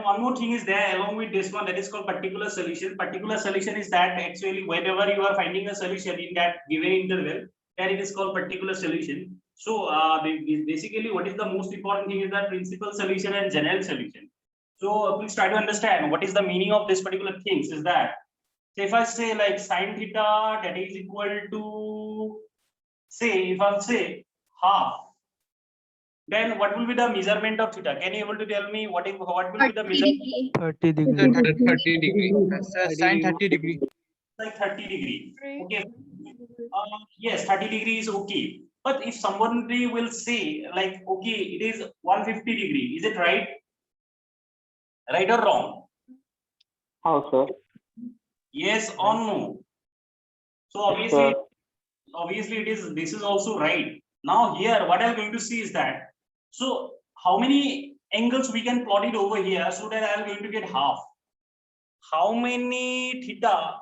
one more thing is there along with this one, that is called particular solution. Particular solution is that actually whenever you are finding a solution in that given interval, then it is called particular solution. So basically what is the most important thing is that principal solution and general solution. So please try to understand what is the meaning of this particular things is that. So if I say like sine theta that is equal to, say if I'll say half, then what will be the measurement of theta? Can you able to tell me what will be the measurement? 30 degree. 30 degree. Sine 30 degree. Like 30 degree. Okay. Yes, 30 degree is okay. But if somebody will say like, okay, it is 150 degree, is it right? Right or wrong? How, sir? Yes or no? So obviously it is, this is also right. Now here, what I'm going to see is that, so how many angles we can plot it over here so that I'm going to get half? How many theta,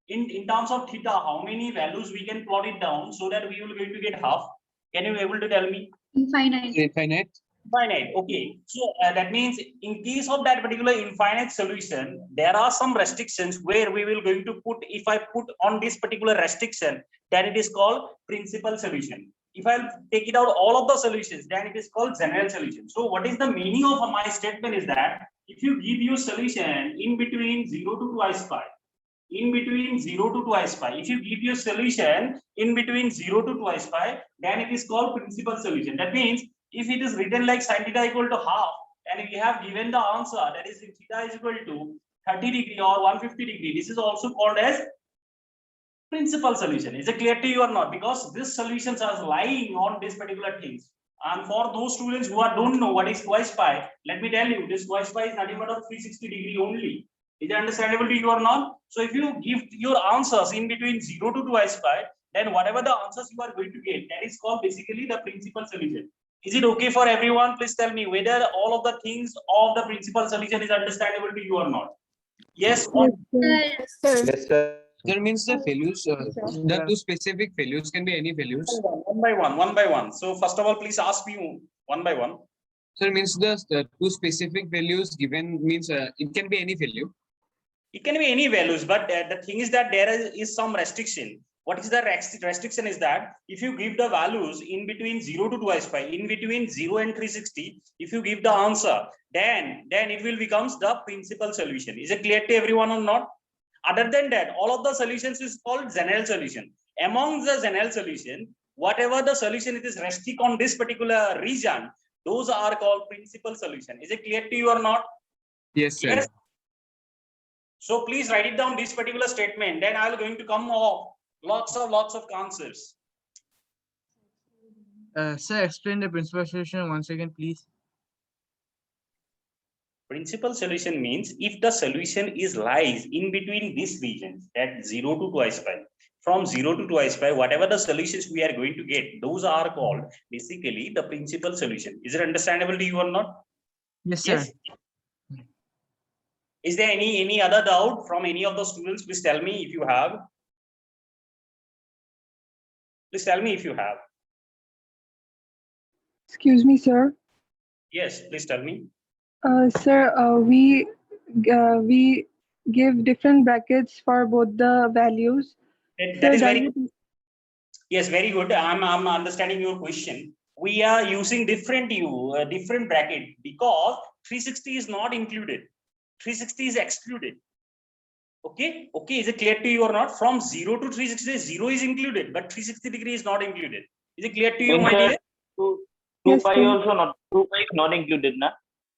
in terms of theta, how many values we can plot it down so that we will going to get half? Can you able to tell me? Infinite. Infinite. Infinite. Okay. So that means in case of that particular infinite solution, there are some restrictions where we will going to put, if I put on this particular restriction, then it is called principal solution. If I'll take it out all of the solutions, then it is called general solution. So what is the meaning of my statement is that if you give your solution in between 0 to twice pi, in between 0 to twice pi, if you give your solution in between 0 to twice pi, then it is called principal solution. That means if it is written like sin theta equal to half, and we have given the answer, that is if theta is equal to 30 degree or 150 degree, this is also called as principal solution. Is it clear to you or not? Because these solutions are lying on this particular things. And for those students who don't know what is twice pi, let me tell you, this twice pi is nothing but of 360 degree only. Is it understandable to you or not? So if you give your answers in between 0 to twice pi, then whatever the answers you are going to get, that is called basically the principal solution. Is it okay for everyone? Please tell me whether all of the things of the principal solution is understandable to you or not. Yes or Yes, sir. That means the values, the two specific values can be any values. one by one, one by one. So first of all, please ask me one by one. So it means the two specific values given means it can be any value. It can be any values, but the thing is that there is some restriction. What is the restriction is that if you give the values in between 0 to twice pi, in between 0 and 360, if you give the answer, then it will becomes the principal solution. Is it clear to everyone or not? Other than that, all of the solutions is called general solution. Among the general solution, whatever the solution it is restrict on this particular region, those are called principal solution. Is it clear to you or not? Yes, sir. Yes. So please write it down this particular statement. Then I will going to come off lots of concepts. Sir, explain the principal solution once again, please. Principal solution means if the solution is lies in between these regions, that 0 to twice pi. From 0 to twice pi, whatever the solutions we are going to get, those are called basically the principal solution. Is it understandable to you or not? Yes, sir. Yes. Is there any other doubt from any of the students? Please tell me if you have. Please tell me if you have. Excuse me, sir. Yes, please tell me. Sir, we give different brackets for both the values. That is Sir, very yes, very good. I'm understanding your question. We are using different bracket because 360 is not included. 360 is excluded. Okay, is it clear to you or not? From 0 to 360, 0 is included, but 360 degree is not included. Is it clear to you, my dear? 2 Yes, pi sir. also not, 2 pi is not included, na?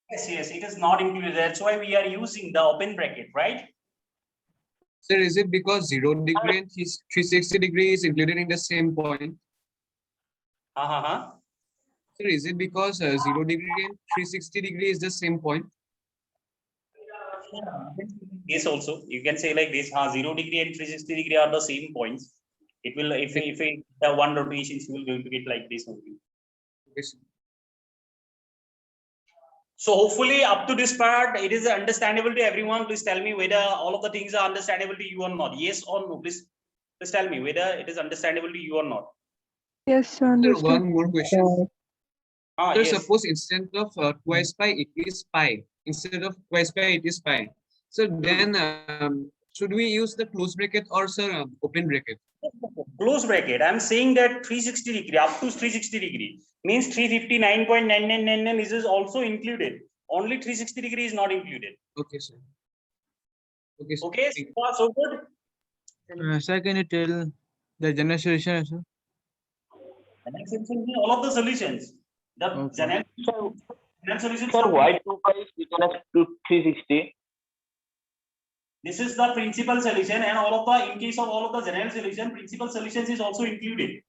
Yes, it is not included. That's why we are using the open bracket, right? Sir, is it because 0 degree and 360 degree is included in the same point? Sir, is it because 0 degree and 360 degree is the same point? Yes, also you can say like this: 0 degree and 360 degree are the same points. It will, if the one rotations, you will going to get like this only. Yes. So hopefully up to this part, it is understandable to everyone. Please tell me whether all of the things are understandable to you or not. Yes or no? Please tell me whether it is understandable to you or not. Yes, sir. Sir, Understood. one more question. Sir, Yes. suppose instead of twice pi, it is pi. instead of twice pi, it is pi. So then, should we use the close bracket or sir open bracket? Close bracket. I'm saying that 360 degree up to 360 degree means 359.9999 is also included. Only 360 degree is not included. Okay, sir. Okay, sir. Okay, Thank you. so far so good. Sir, can you tell the general solution also? The next solution is all of the solutions. The Okay. general solutions. Sir, why 2 pi is written as 360? This is the principal solution, and all of the, in case of all of the general solution, principal solutions is also included.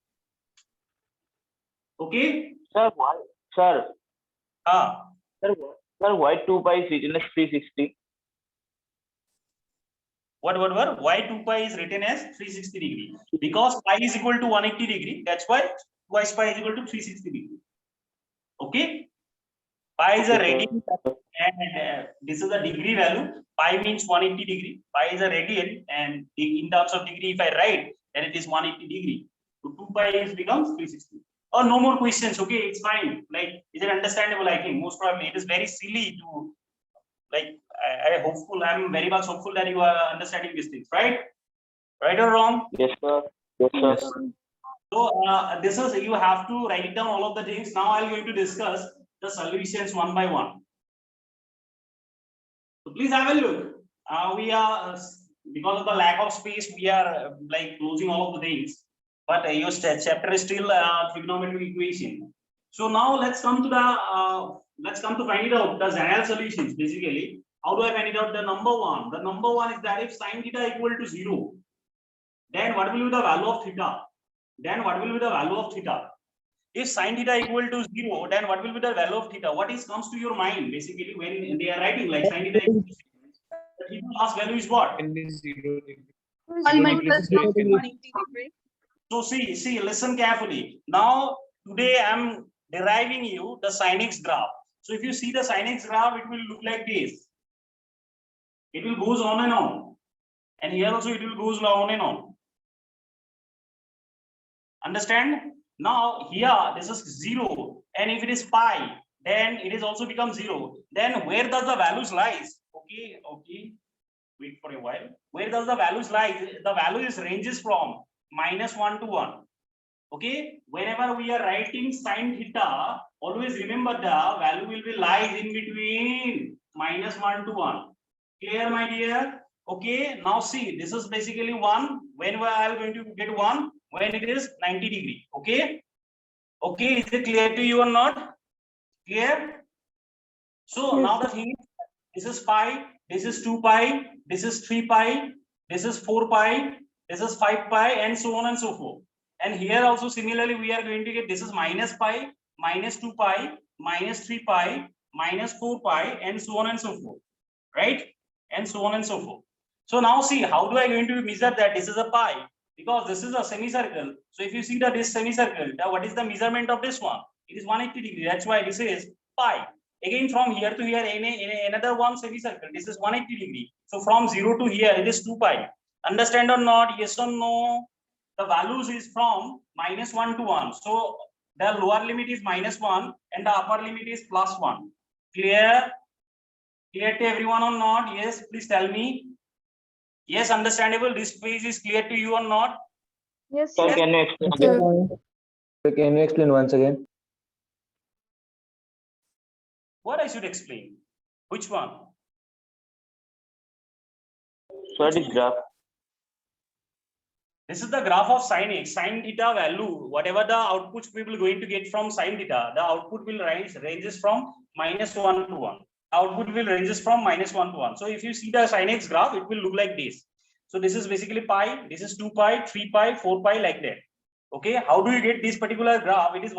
Okay. Sir, why? Sir, sir, why 2 pi is written as 360? What? Why 2 pi is written as 360 degree? Because pi is equal to 180 degree. That's why twice pi is equal to 360 degree. Okay. Pi is a Okay, radian, and this is a degree value. Pi means 180 degree. Pi is a radian, and in terms of degree, if I write, then it is 180 degree. So 2 pi is becomes 360. Oh, no more questions. Okay, it's fine. Like, is it understandable? I think most probably it is very silly to, like, I'm very much hopeful that you are understanding these things, right? Right or wrong? yes, sir. Yes, sir. So this is, you have to write down all of the things. Now I'm going to discuss the solutions one by one. So please have a look. We are, because of the lack of space, we are like closing all of the things. But your chapter is still trigonometric equation. So now let's come to find it out the general solutions. Basically, how do I find it out? The number one. The number one is that if sine theta equal to 0, then what will be the value of theta? Then what will be the value of theta? If sine theta equal to 0, then what will be the value of theta? What is comes to your mind basically when they are writing like sine theta equal to 0? The theta last value is what? And this 0 degree. So see, listen carefully. Now today I'm deriving you the sin x graph. So if you see the sin x graph, it will look like this. It will goes on and on, and here also it will goes on and on. Understand? Now here this is 0, and if it is pi, then it is also become 0. Then where does the values lies? Okay. Wait for a while. Where does the values lie? The value is ranges from -1 to 1. Okay. Whenever we are writing sine theta, always remember the value will be lies in between -1 to 1. Clear, my dear? Okay. Now see, this is basically 1. When we are going to get 1? When it is 90 degree. Okay. Okay. Is it clear to you or not? Clear? So Yes. now the thing is, this is pi, this is 2 pi, this is 3 pi, this is 4 pi, this is 5 pi, and so on and so forth. And here also similarly we are going to get, this is minus pi, minus 2 pi, minus 3 pi, minus 4 pi, and so on and so forth, right? And so on and so forth. So now see, how do I going to measure that this is a pi? Because this is a semicircle. So if you see that this semicircle, now what is the measurement of this one? It is 180 degree. That's why this is pi. Again, from here to here, in another one semicircle, this is 180 degree. So from 0 to here, it is 2 pi. Understand or not? Yes or no? The values is from -1 to 1. So the lower limit is -1 and the upper limit is +1. Clear? Clear to everyone or not? Yes, please tell me. Yes, understandable. This page is clear to you or not? Yes, Sir, sir. can you explain again? Sir, can you explain once again? What I should explain? Which one? Sir, the graph. This is the graph of sin x, sin theta value. Whatever the outputs we will going to get from sin theta, the output will ranges from -1 to 1. Output will ranges from -1 to 1. So if you see the sin x graph, it will look like this. So this is basically pi, this is 2 pi, 3 pi, 4 pi, like that. Okay, how do you get this particular graph? It is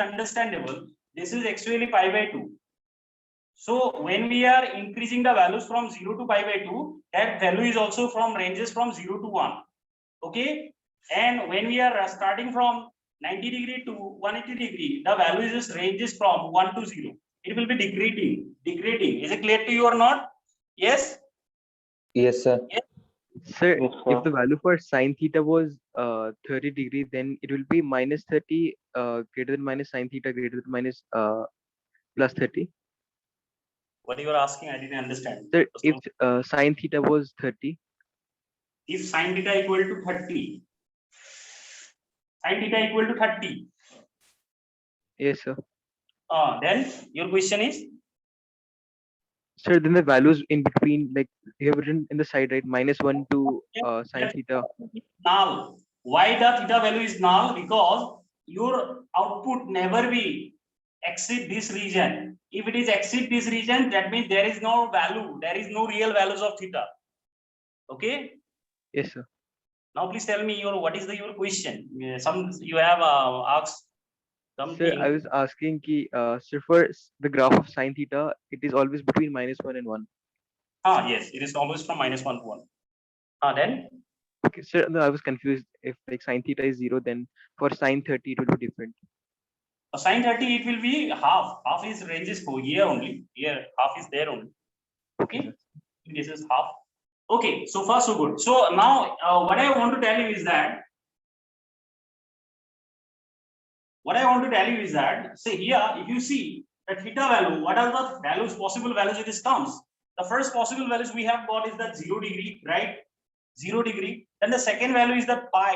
understandable. This is actually pi by 2. So when we are increasing the values from 0 to pi by 2, that value is also from ranges from 0 to 1. Okay, and when we are starting from 90 degree to 180 degree, the value is ranges from 1 to 0. It will be decreasing. Is it clear to you or not? Yes. Yes, sir. Sir, Yes, sir. if the value for sine theta was 30 degree, then it will be -30 greater than minus sine theta greater than minus plus 30. What you are asking, I didn't understand. Sir, So if sine theta was 30, if sine theta equal to 30, sine theta equal to 30, yes, sir. then your question is, Sir, then the values in between, like you have written in the side, right? -1 to sine theta. null. Why the theta value is null? Because your output never will exceed this region. If it is exceed this region, that means there is no value, there is no real values of theta. Okay. Yes, sir. Now please tell me what is your question? Some you have asked Sir, something. I was asking sir, for the graph of sine theta, it is always between -1 and 1. Yes, it is always from -1 to 1. Then Okay, sir, no, I was confused. If like sine theta is 0, then for sine 30 it will be different. sine 30 it will be half. Half is ranges for here only. Here half is there only. Okay. This is half. Okay, so far so good. So now what I want to tell you is that say here, if you see the theta value, what are the values, possible values it is comes? The first possible values we have got is that 0 degree, right? 0 degree. Then the second value is the pi,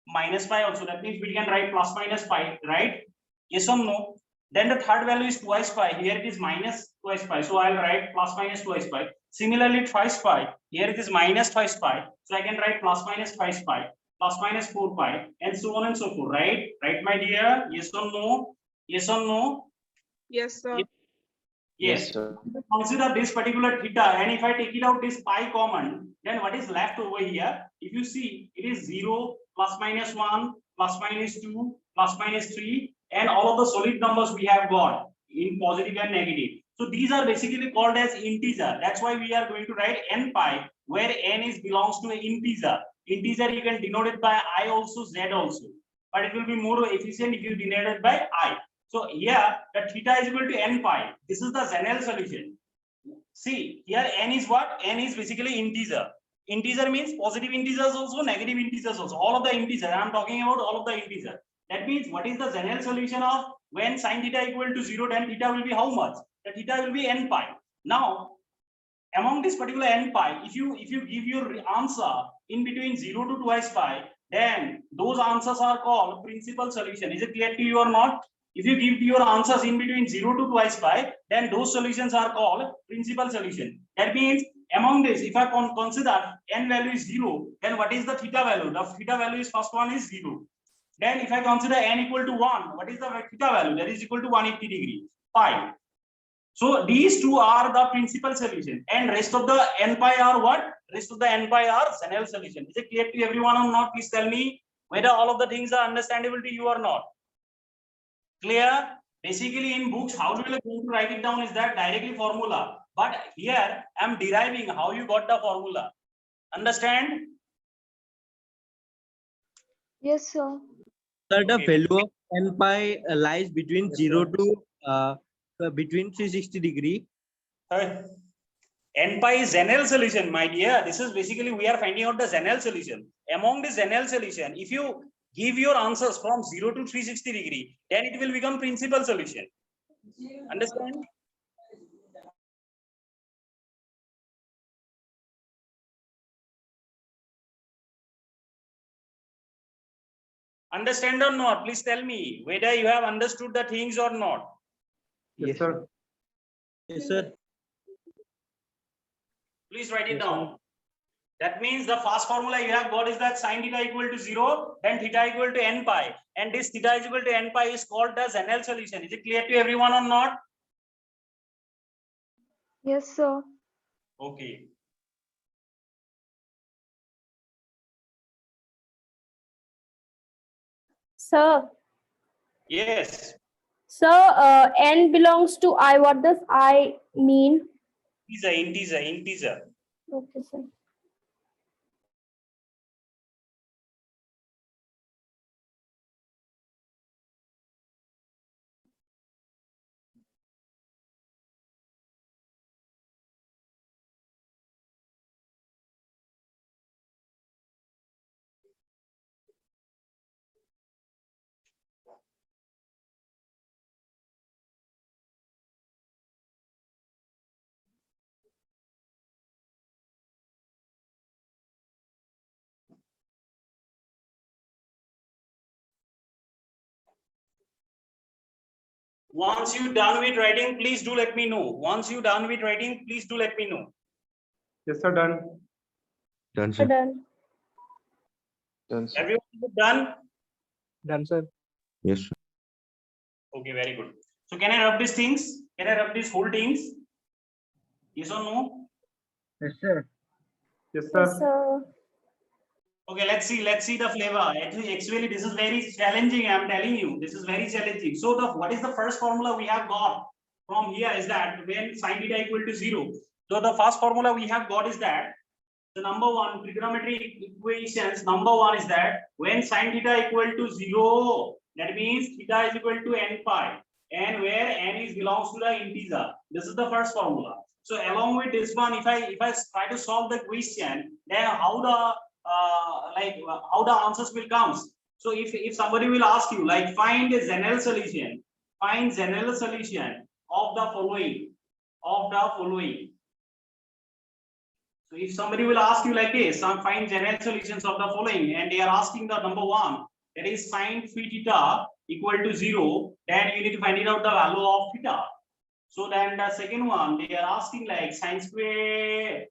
minus pi also. That means we can write plus minus pi, right? Yes or no? Then the third value is twice pi. Here it is minus twice pi. So I'll write plus minus twice pi. Similarly, twice pi. Here it is minus twice pi. So I can write plus minus twice pi, plus minus 4 pi, and so on and so forth, right? Right, my dear? Yes or no? Yes or no? Yes, sir. Yes. sir. Consider this particular theta, and if I take it out this pi common, then what is left over here? If you see, it is 0, plus minus 1, plus minus 2, plus minus 3, and all of the solid numbers we have got in positive and negative. So these are basically called as integer. That's why we are going to write n pi, where n is belongs to an integer. Integer you can denote it by I also, Z also, but it will be more efficient if you denote it by I. So here the theta is equal to n pi. This is the Zenel solution. See here n is what? N is basically integer. Integer means positive integers also, negative integers also. All of the integer. I am talking about all of the integer. That means what is the Zenel solution of when sine theta equal to 0, then theta will be how much? The theta will be n pi. Now among this particular n pi, if you give your answer in between 0 to twice pi, then those answers are called principal solution. Is it clear to you or not? If you give your answers in between 0 to twice pi, then those solutions are called principal solution. That means among this, if I consider n value is 0, then what is the theta value? The theta value is first one is 0. Then if I consider n equal to 1, what is the theta value? That is equal to 180 degree, pi. So these two are the principal solution, and rest of the n pi are what? Rest of the n pi are Zenel solution. Is it clear to everyone or not? Please tell me whether all of the things are understandable to you or not. Clear? Basically in books, how we are going to write it down is that directly formula. But here I'm deriving how you got the formula. Understand? Yes, sir. Sir, the Okay. value of n pi lies between 0 to between 360 degree. N pi is Zenel solution, my dear. This is basically we are finding out the Zenel solution. Among the Zenel solution, if you give your answers from 0 to 360 degree, then it will become principal solution. Understand? Understand or not? Please tell me whether you have understood the things or not. Yes, sir. Yes, sir. Please write it Yes, down. That means the first formula you have got is that sine theta equal to 0, then theta equal to n pi, and this theta is equal to n pi is called the Zenel solution. Is it clear to everyone or not? Yes, sir. Okay. Sir, Yes. n belongs to I. What does I mean? Integer. Okay, sir. Once you done with writing, please do let me know. Once you done with writing, please do let me know. Yes, sir. Done. Done, sir. Done. Done, sir. Everyone done? Done, sir. Yes, sir. Okay, very good. So can I rub these things? Can I rub these whole things? Yes or no? Yes, sir. Yes, Yes, sir. Okay, let's see the flavor. Actually, this is very challenging. I'm telling you, this is very challenging. So what is the first formula we have got from here is that when sin theta equal to 0. So the first formula we have got is that the number one trigonometric equations. Number one is that when sin theta equal to 0, that means theta is equal to n pi, and where n is belongs to the integer. This is the first formula. So along with this one, if I try to solve the question, then how the how the answers will come. So if somebody will ask you like find a general solution, of the following, So if somebody will ask you like this, find general solutions of the following, and they are asking the number one, that is sin phi theta equal to 0, then you need to find it out the value of theta. So then the second one, they are asking like sin square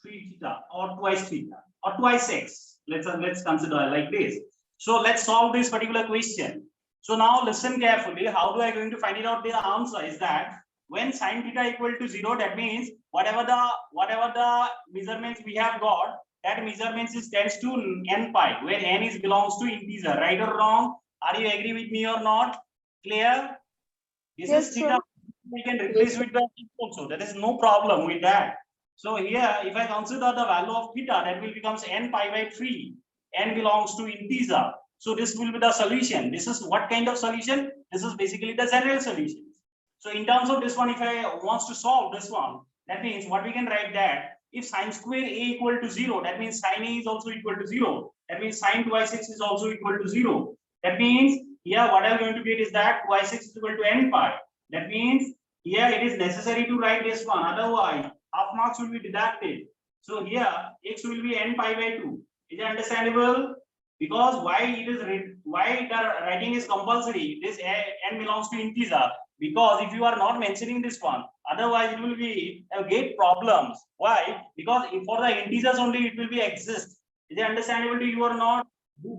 phi theta or twice theta or twice x. Let's consider like this. So let's solve this particular question. So now listen carefully. How do I going to find it out? The answer is that when sin theta equal to 0, that means whatever the measurements we have got, that measurements is tends to n pi, where n is belongs to integer. Right or wrong? Are you agree with me or not? Clear? This Yes, is theta. We can replace with the also. There is no problem with that. So here, if I consider the value of theta, that will becomes n pi by 3. N belongs to integer. So this will be the solution. This is what kind of solution? This is basically the general solution. So in terms of this one, if I wants to solve this one, that means what we can write that if sin square a equal to 0, that means sin a is also equal to 0. That means sin twice x is also equal to 0. That means here what I'm going to get is that twice x is equal to n pi. That means here it is necessary to write this one. Otherwise, half marks will be deducted. So here x will be n pi by 2. Is it understandable? Because why the writing is compulsory? This n belongs to integer. Because if you are not mentioning this one, otherwise it will be get problems. Why? Because for the integers only it will be exist. Is it understandable to you or not?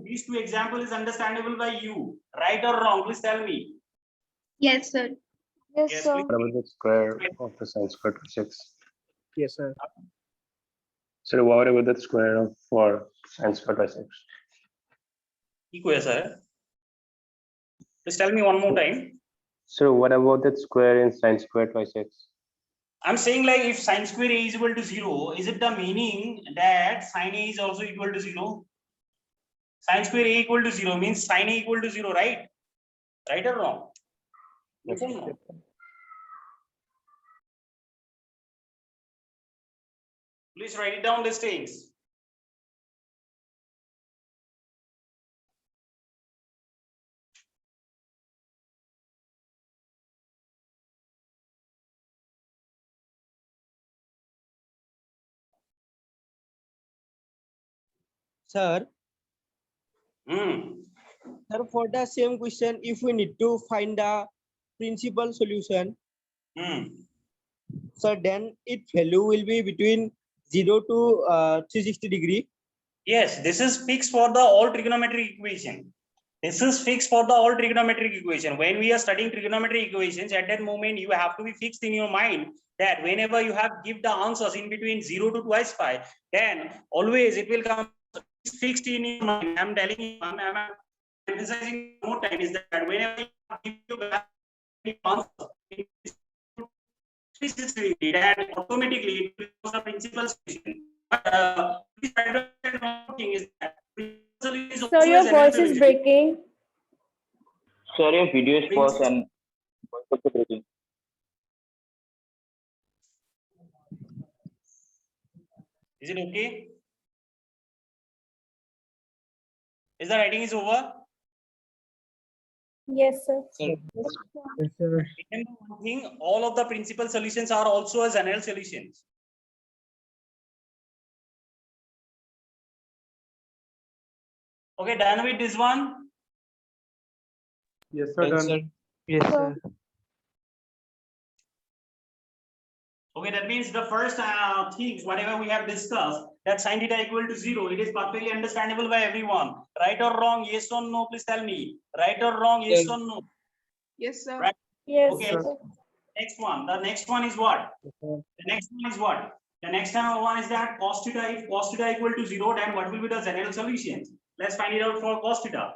These two example is understandable by you. Right or wrong? Please tell me. Yes, sir. Yes, Yes, sir. please. What about the square of the sin square twice x? Yes, sir. Sir, what about the square of for sin square twice x? Equal, sir. Please tell me one more time. So what about that square in sin square twice x? I'm saying like if sin square a is equal to 0, is it the meaning that sin a is also equal to 0? Sin square a equal to 0 means sin a equal to 0, right? Right or wrong? Yes or no? Please write it down these things. Sir, Hmm. sir, for the same question, if we need to find the principal solution, sir, then its value will be between 0 to 360 degree. Yes, this is fixed for the all trigonometric equation. This is fixed for the all trigonometric equation. When we are studying trigonometric equations, at that moment you have to be fixed in your mind that whenever you have give the answers in between 0 to twice pi, then always it will come fixed in your mind. I'm telling you, I'm emphasizing more time is that whenever you give the answer in 360 degree, then automatically it becomes the principal solution. Sir, your voice is breaking. Sir, your video is paused and voice also breaking. Is it okay? Is the writing is over? Yes, sir. Yes, sir. Remember one thing, all of the principal solutions are also a general solutions. Okay, done with this one? Yes, sir. Yes, Done. sir. Yes, Sir. sir. Okay, that means the first things, whatever we have discussed, that sin theta equal to 0, it is perfectly understandable by everyone. Right or wrong? Yes or no? Please tell me. Right or wrong? Yes Yes. or no? Yes, sir. Right. Yes, Okay. sir. Next one. The next one is what? The next one is what? The next one is that cos theta. If cos theta equal to 0, then what will be the general solution? Let's find it out for cos theta.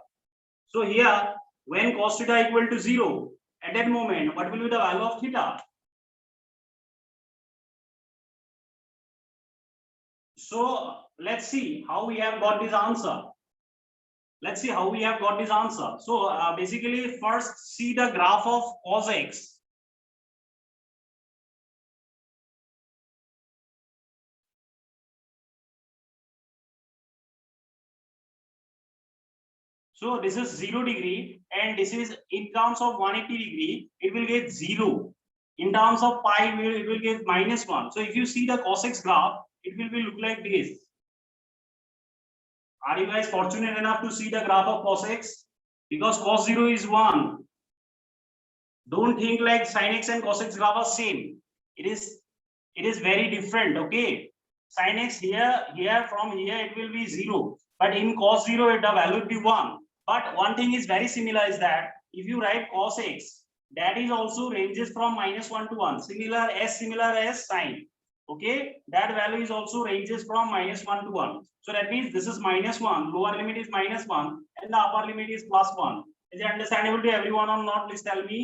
So here, when cos theta equal to 0, at that moment, what will be the value of theta? So let's see how we have got this answer. Let's see how we have got this answer. So basically, first see the graph of cos x. So this is 0 degree, and this is in terms of 180 degree, it will get 0. In terms of pi, it will get -1. So if you see the cos x graph, it will be look like this. Are you guys fortunate enough to see the graph of cos x? Because cos 0 is 1. Don't think like sin x and cos x graph are same. It is very different. Okay, sin x here from here it will be 0, but in cos 0 the value will be 1. But one thing is very similar is that if you write cos x, that is also ranges from -1 to 1, similar as sin. Okay, that value is also ranges from -1 to 1. So that means this is -1, lower limit is -1, and the upper limit is +1. Is it understandable to everyone or not? Please tell me.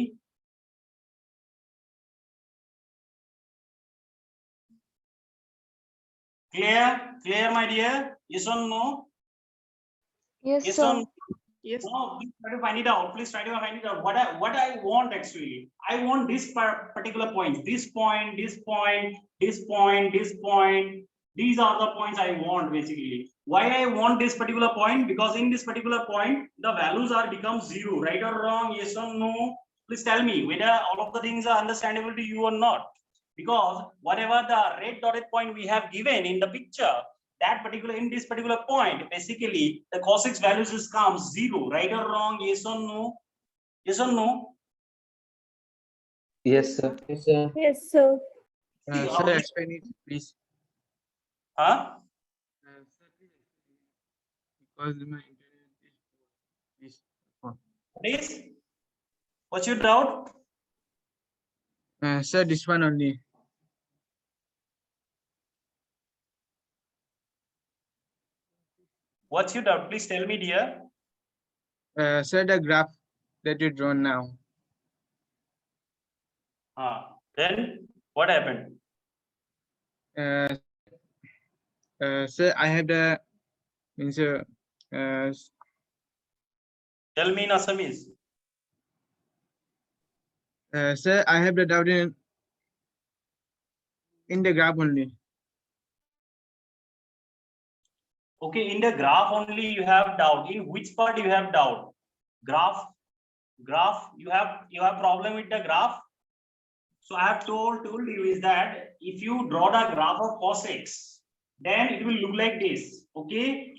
Clear, my dear? Yes or no? Yes, Yes sir. or no? Yes. No, please try to find it out. Please try to find it out. What I want actually, I want this particular point. This point, this point, this point, this point. These are the points I want basically. Why I want this particular point? Because in this particular point, the values are become 0. Right or wrong? Yes or no? Please tell me whether all of the things are understandable to you or not. Because whatever the red dotted point we have given in the picture, in this particular point, basically the cos x values is comes 0. Right or wrong? Yes or no? Yes or no? Yes, sir. Yes, sir. Yes, sir. See, Sir, explain it, please. huh? Sir, because my internet is poor. Please. What's your doubt? Sir, this one only. What's your doubt? Please tell me, dear. Sir, the graph that you drawn now. Then what happened? Sir, I have the means Tell me in Assamese. sir, I have the doubt in the graph only. Okay, in the graph only you have doubt. In which part you have doubt? Graph. You have problem with the graph. So I have told you is that if you draw the graph of cos x, then it will look like this. Okay.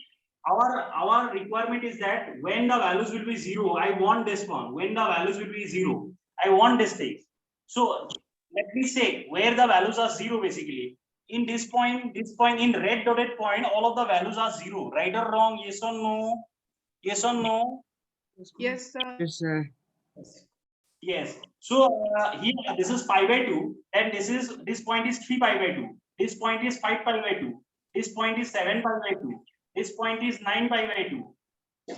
Our requirement is that when the values will be 0, I want this one. When the values will be 0, I want this thing. So let me say where the values are 0 basically. In this point, in red dotted point, all of the values are 0. Right or wrong? Yes or no? Yes or no? Yes, sir. Yes, sir. Yes. So here this is pi by 2, and this point is 3 pi by 2. This point is 5 pi by 2. This point is 7 pi by 2. This point is 9 pi by 2.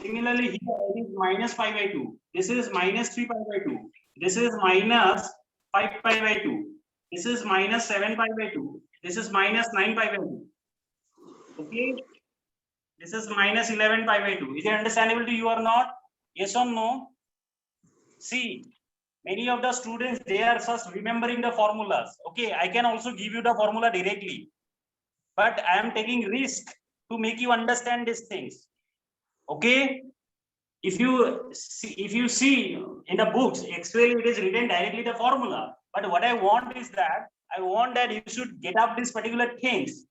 Similarly, here it is minus pi by 2. This is minus 3 pi by 2. This is minus 5 pi by 2. This is minus 7 pi by 2. This is minus 9 pi by 2. Okay. This is minus 11 pi by 2. Is it understandable to you or not? Yes or no? See, many of the students, they are just remembering the formulas. Okay, I can also give you the formula directly, but I am taking risk to make you understand these things. Okay, if you see in the books, actually it is written directly the formula. But what I want is that I want that you should get up these particular things.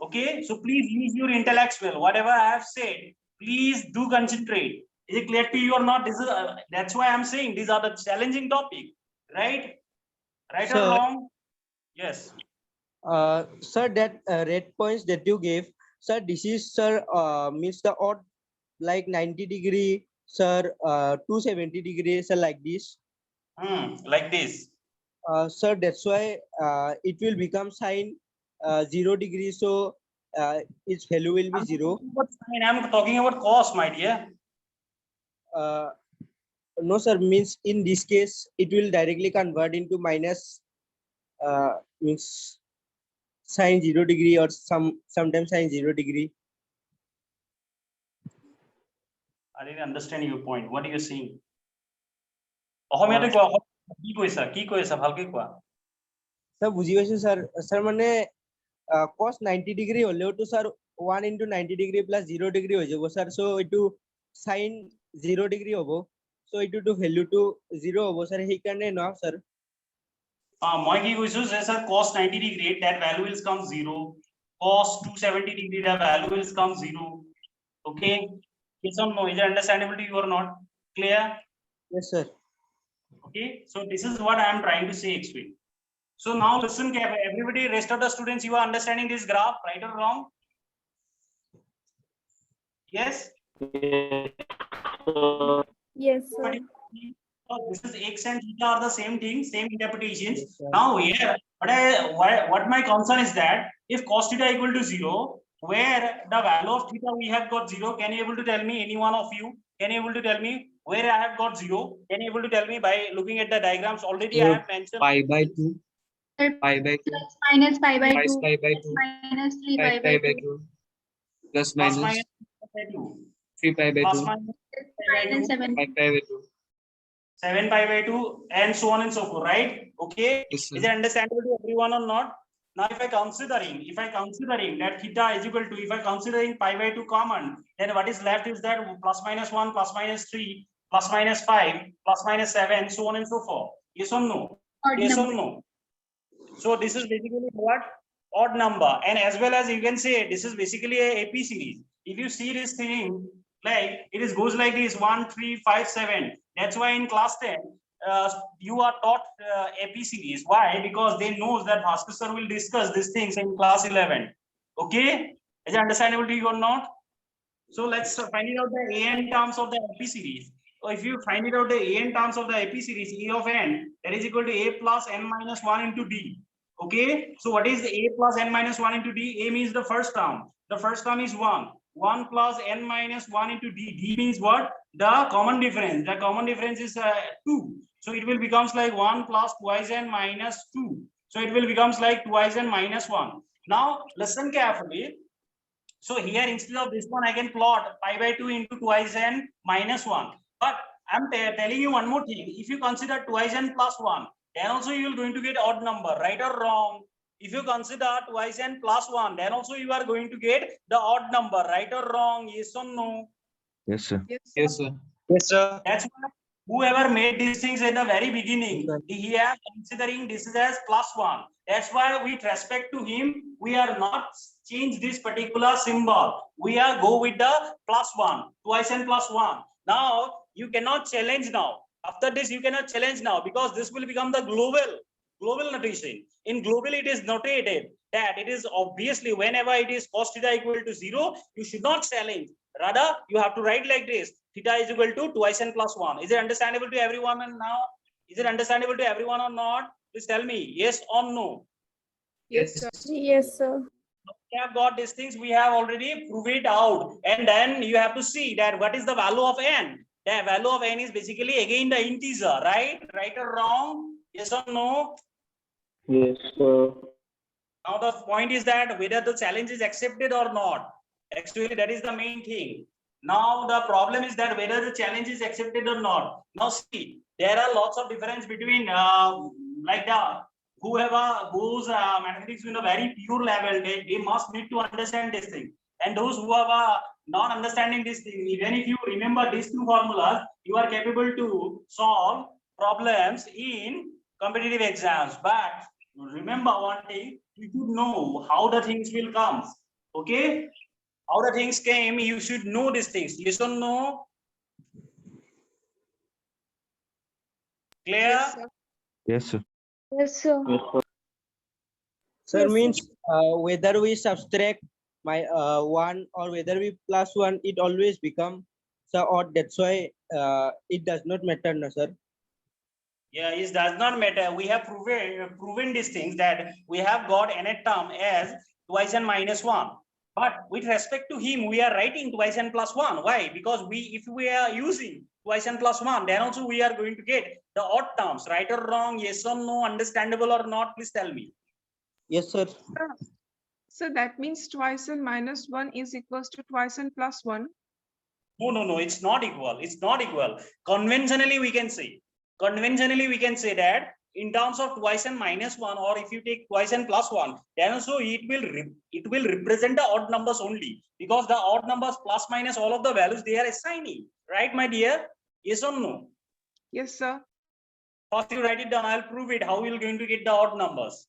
Okay, so please use your intellectual. Whatever I have said, please do concentrate. Is it clear to you or not? This is that's why I'm saying these are the challenging topic, right? Right or Sir. wrong? Yes. Sir, that red points that you gave, sir, this is, sir, means the odd, like 90°, sir, 270 degrees, sir, like this. Like this. Sir, that's why it will become sine 0°. So its value will be 0. I'm talking about cos, my dear. No, sir, means in this case, it will directly convert into minus, means sine 0° or sometimes sine 0°. I didn't understand your point. What are you saying? কি কৈছা ভালকে কোৱা sir বুঝি পাইছো sir sir মানে cos 90° হলেও তো sir 1 into 90° plus 0° হৈ যাব স্যার সো এটো sin 0° হ'ব সো এটো তো ভ্যালু তো 0 হ'ব স্যার সেই কাৰণে ন স্যার মই কি কৈছো যে sir cos 90° that value will come 0, cos 270° that value will come 0. Okay, yes or no? Is it understandable to you or not? Clear? yes sir. Okay, so this is what I am trying to say actually. So now listen carefully, everybody, rest of the students, you are understanding this graph, right or wrong? Yes. Yes, sir. So this is x and theta are the same thing, same interpretations. Now here, what my concern is that if cos theta equal to 0, where the value of theta we have got 0, can you able to tell me, any one of you, can you able to tell me where I have got 0? Can you able to tell me by looking at the diagrams? Already I have mentioned Pi by 2. Pi by 2. Minus pi by Minus 2. pi by 2. Minus 3 Pi pi by 2. 2. Plus plus minus minus 3 pi by 2. plus minus Minus 7. 5 pi by 2. 7 pi by 2 and so on and so forth, right? Okay, Yes, sir. is it understandable to everyone or not? Now if I considering that theta is equal to, if I considering pi by 2 common, then what is left is that plus minus 1 plus minus 3 plus minus 5 plus minus 7, so on and so forth. Yes or no? Odd Yes number. or no? So this is basically what? Odd number. And as well as you can say this is basically a AP series. If you see this thing, like it is goes like this 1 3 5 7. That's why in class 10 you are taught AP series. Why? Because they knows that Bhaskar sir will discuss these things in class 11. Okay, is it understandable to you or not? So let's find it out the AN terms of the AP series. So if you find it out the AN terms of the AP series, A of n, that is equal to A plus n minus 1 into D. Okay, so what is the A plus n minus 1 into D? A means the first term. The first term is 1. 1 plus n minus 1 into D. D means what? The common difference. The common difference is 2. So it will becomes like 1 plus twice n minus 2. So it will becomes like twice n minus 1. Now listen carefully. So here instead of this one, I can plot pi by 2 into twice n minus 1. But I'm telling you one more thing. If you consider twice n plus 1, then also you are going to get odd number, right or wrong? If you consider twice n plus 1, then also you are going to get the odd number, right or wrong? Yes or no? Yes, sir. Yes, sir. Yes, sir. That's why whoever made these things at the very beginning, he are considering this is as plus 1. That's why with respect to him, we are not change this particular symbol. We are go with the plus 1, twice n plus 1. Now you cannot challenge now. After this, you cannot challenge now because this will become the global notation. In global, it is notated that it is obviously whenever it is cos theta equal to 0, you should not challenge. Rather, you have to write like this: theta is equal to twice n plus 1. Is it understandable to everyone? And now, is it understandable to everyone or not? Please tell me, yes or no. Yes, sir. Yes, sir. We have got these things, we have already proved it out, and then you have to see that what is the value of n. The value of n is basically again the integer, right or wrong? Yes or no? Yes, sir. Now the point is that whether the challenge is accepted or not. Actually, that is the main thing. Now the problem is that whether the challenge is accepted or not. Now see, there are lots of difference between like the whoever goes mathematics in a very pure level, they must need to understand this thing. And those who are not understanding this thing, even if you remember these two formulas, you are capable to solve problems in competitive exams. But remember one thing, you should know how the things will come. Okay, how the things came, you should know these things. Yes or no? Clear? Yes, sir. Yes, sir. Yes, sir. Yes, sir. Sir, Yes, means whether we subtract my 1 or whether we plus 1, it always become so odd. That's why it does not matter, no, sir. Yeah, it does not matter. We have proven these things that we have got nth term as twice n minus 1. But with respect to him, we are writing twice n plus 1. Why? Because if we are using twice n plus 1, then also we are going to get the odd terms. Right or wrong? Yes or no? Understandable or not? Please tell me. Yes, sir. So that means twice n minus 1 is equals to twice n plus 1. No, it's not equal. It's not equal. Conventionally, we can say that in terms of twice n minus 1, or if you take twice n plus 1, then also it will represent the odd numbers only, because the odd numbers plus minus all of the values they are assigning. Right, my dear? Yes or no? Yes, sir. First you write it down. I'll prove it. How you're going to get the odd numbers.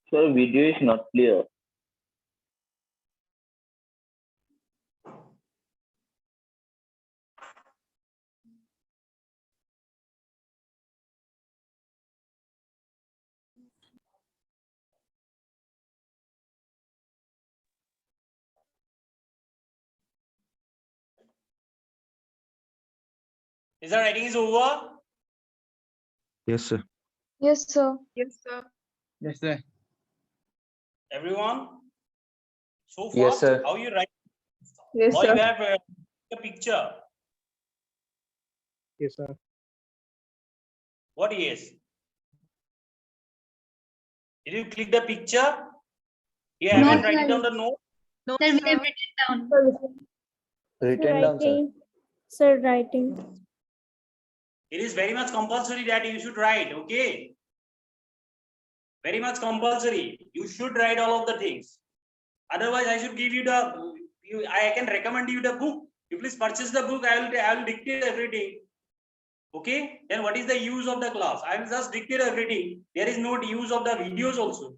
Sir, video is not clear. Is the writing is over? Yes, sir. Yes, sir. Yes, sir. Yes, sir. Everyone? So fast? Yes, sir. How you write? Yes, Or you sir. have a picture? Yes, sir. What is? Did you click the picture? You No, haven't written sir. down the note? No, Sir, we sir. have written down. Written down, sir. Writing. Sir, writing. It is very much compulsory that you should write, okay? Very much compulsory. You should write all of the things. Otherwise, I should give you I can recommend you the book. You please purchase the book. I will dictate everything. Okay? Then what is the use of the class? I will just dictate everything. There is no use of the videos also.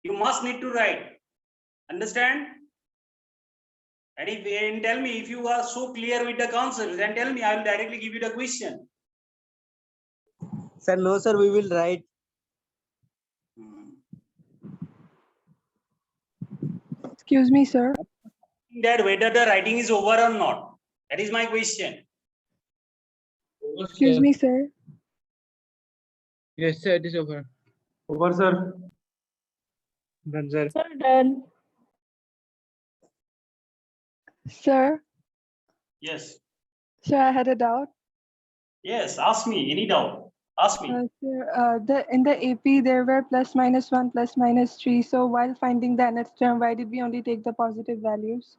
You must need to write. Understand? And tell me if you are so clear with the concepts, then tell me, I will directly give you the question. Sir, no, sir, we will write. Excuse me, sir. That whether the writing is over or not. That is my question. Excuse me, sir. Yes, sir. It is over. Over, sir. Done, sir. Sir, done. Sir, Yes. sir, I had a doubt. Yes. Ask me. Any doubt? Ask me. Sir, in the AP there were plus minus 1, plus minus 3. So while finding the nth term, why did we only take the positive values?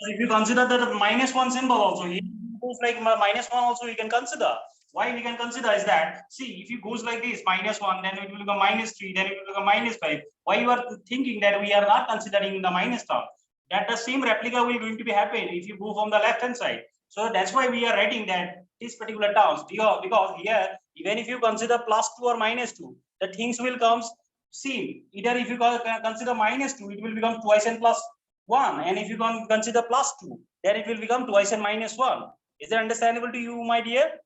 If you consider the minus 1 symbol also, it goes like minus 1 also we can consider. Why we can consider is that, see, if it goes like this, minus 1, then it will become minus 3, then it will become minus 5. Why you are thinking that we are not considering the minus term? That the same replica will going to be happen if you go from the left hand side. So that's why we are writing that this particular terms, because here, even if you consider plus 2 or minus 2, the things will come same. Either if you consider minus 2, it will become twice n plus 1, and if you can consider plus 2, then it will become twice n minus 1. Is that understandable to you, my dear?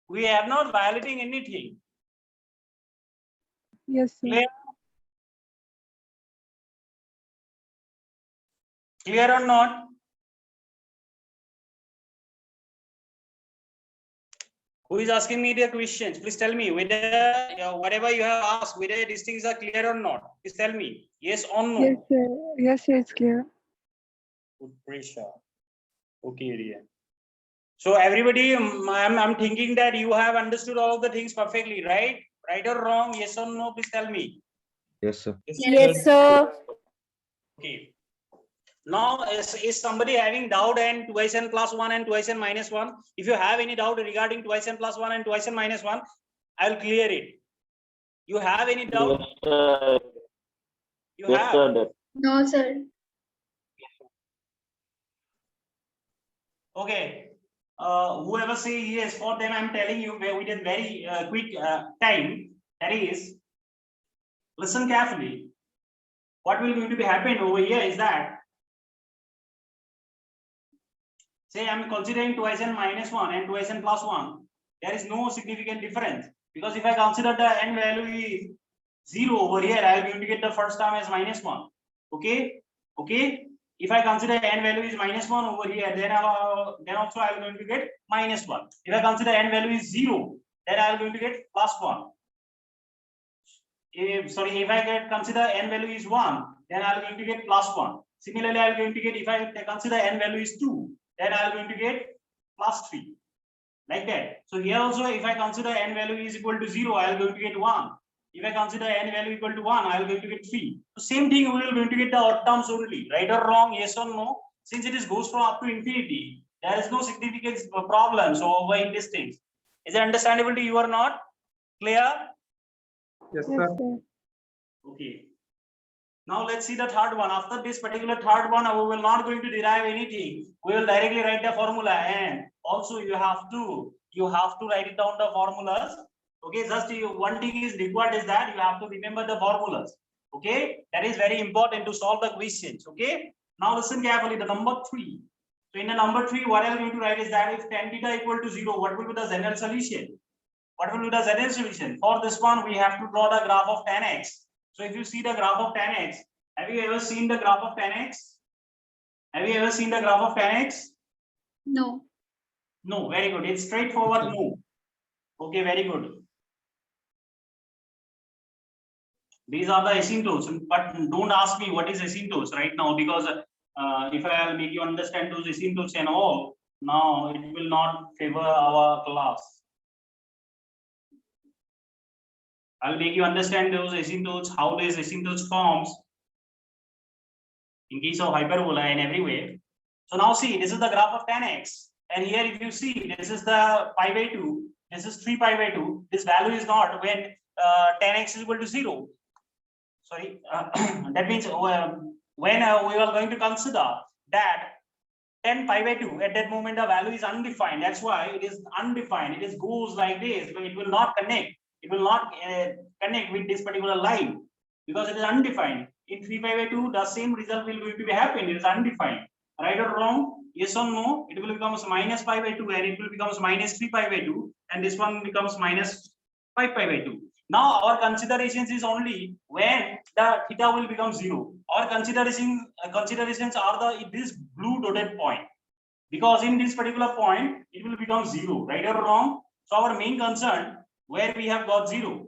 We are not violating anything. Yes, sir. Clear? Clear or not? Who is asking me the questions? Please tell me whether whatever you have asked, whether these things are clear or not. Please tell me. Yes or no? Yes, sir. Yes, sir, it's clear. Good pressure. Okay, dear. So everybody, I'm thinking that you have understood all of the things perfectly, right? Right or wrong? Yes or no? Please tell me. Yes, sir. Yes, sir. Okay. Now, is somebody having doubt and twice n plus 1 and twice n minus 1? If you have any doubt regarding twice n plus 1 and twice n minus 1, I will clear it. You have any doubt? Yes, sir. You Yes, have? sir. No, sir. Okay. Whoever say yes, for them I'm telling you with a very quick time. That is, listen carefully. What will going to be happen over here is that Say I'm considering twice n minus 1 and twice n plus 1. There is no significant difference, because if I consider the n value is 0 over here, I will going to get the first term as minus 1. Okay. If I consider n value is minus 1 over here, then also I am going to get minus 1. If I consider n value is 0, then I am going to get plus 1. If I consider n value is 1, then I am going to get plus 1. Similarly, I am going to get, if I consider n value is 2, then I am going to get plus 3. Like that. So here also, if I consider n value is equal to 0, I am going to get 1. If I consider n value equal to 1, I am going to get 3. So same thing, we are going to get the odd terms only. Right or wrong, yes or no? Since it is goes from up to infinity, there is no significant problem. So over in these things, is it understandable to you or not? Clear? Yes, Yes, sir. sir. Okay. Now let's see the third one. After this particular third one, we will not going to derive anything. We will directly write the formula, and also you have to write it down the formulas. Okay, just one thing is required is that you have to remember the formulas. Okay, that is very important to solve the questions. Okay, now listen carefully. The number 3. So in the number 3, what I am going to write is that if tan theta equal to 0, what will be the general solution? What will be the general solution? For this one, we have to draw the graph of tan x. So if you see the graph of tan x, have you ever seen the graph of tan x? Have you ever seen the graph of tan x? No. No, very good. It's straightforward. No. Okay, very good. These are the asymptotes, but don't ask me what is asymptotes right now, because if I'll make you understand those asymptotes and all, now it will not favor our class. I'll make you understand those asymptotes, how these asymptotes forms in case of hyperbola and everywhere. So now see, this is the graph of tan x, and here if you see, this is the pi by 2, this is 3 pi by 2. This value is not when tan x is equal to 0. Sorry, that means when we are going to consider that 10 pi by 2, at that moment the value is undefined. That's why it is undefined. It goes like this, but it will not connect. It will not connect with this particular line because it is undefined. In 3 pi by 2, the same result will going to be happen. It is undefined. Right or wrong? Yes or no? It will become minus pi by 2, and it will become minus 3 pi by 2, and this one becomes minus 5 pi by 2. Now our considerations is only when the theta will become 0. Our considerations are this blue dotted point, because in this particular point it will become 0. Right or wrong? So our main concern where we have got 0.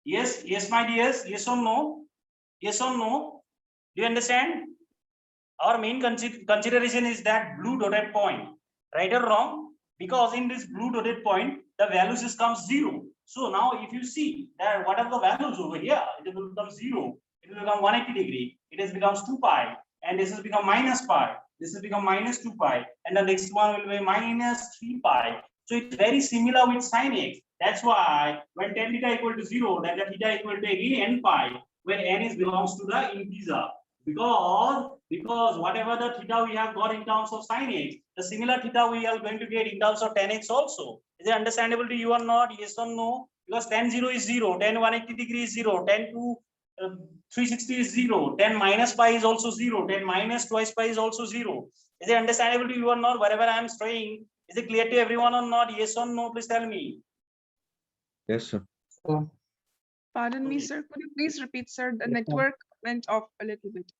Yes, my dears. Yes or no? Yes or no? Do you understand? Our main consideration is that blue dotted point. Right or wrong? Because in this blue dotted point, the values just comes 0. So now if you see that what are the values over here, it will become 0. It will become 180 degree. It has becomes 2 pi, and this has become minus pi. This has become minus 2 pi, and the next one will be minus 3 pi. So it's very similar with sin x. That's why when tan theta equal to 0, then the theta equal to again n pi, where n is belongs to the integer. Because whatever the theta we have got in terms of sin x, the similar theta we are going to get in terms of tan x also. Is it understandable to you or not? Yes or no? Because tan 0 is 0, tan 180 degree is 0, tan 360 is 0, tan minus pi is also 0, tan minus twice pi is also 0. Is it understandable to you or not? Whatever I am saying, is it clear to everyone or not? Yes or no? Please tell me. Yes, sir. Pardon me, Okay. sir. Could you please repeat, sir? The network went off a little bit.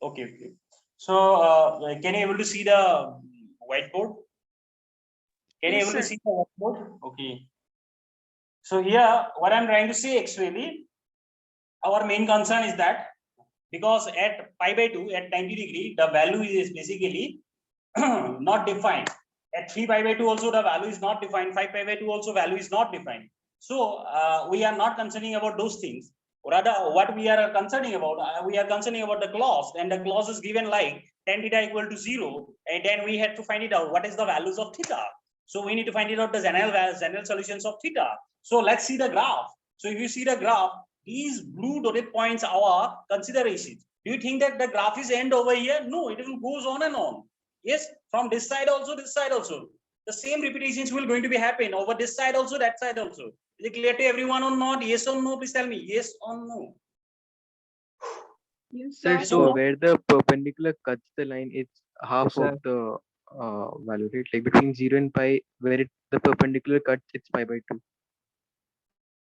Okay. So can you able to see the whiteboard? Can you Yes, able to sir. see the whiteboard? Okay. So here, what I'm trying to say actually, our main concern is that because at pi by 2, at 90 degree, the value is basically not defined. At 3 pi by 2 also the value is not defined. 5 pi by 2 also value is not defined. So we are not concerning about those things. Rather, what we are concerning about, the clause, and the clause is given like tan theta equal to 0, and then we had to find it out what is the values of theta. So we need to find it out the general solutions of theta. So let's see the graph. So if you see the graph, these blue dotted points are our considerations. Do you think that the graph is end over here? No, it will goes on and on. Yes, from this side also, this side also. The same repetitions will going to be happen over this side also, that side also. Is it clear to everyone or not? Yes or no? Please tell me. Yes or no? Yes, Sir, sir. so where the perpendicular cuts the line, it's half Yes, sir. of the value, right? Like between 0 and pi, where the perpendicular cuts, it's pi by 2.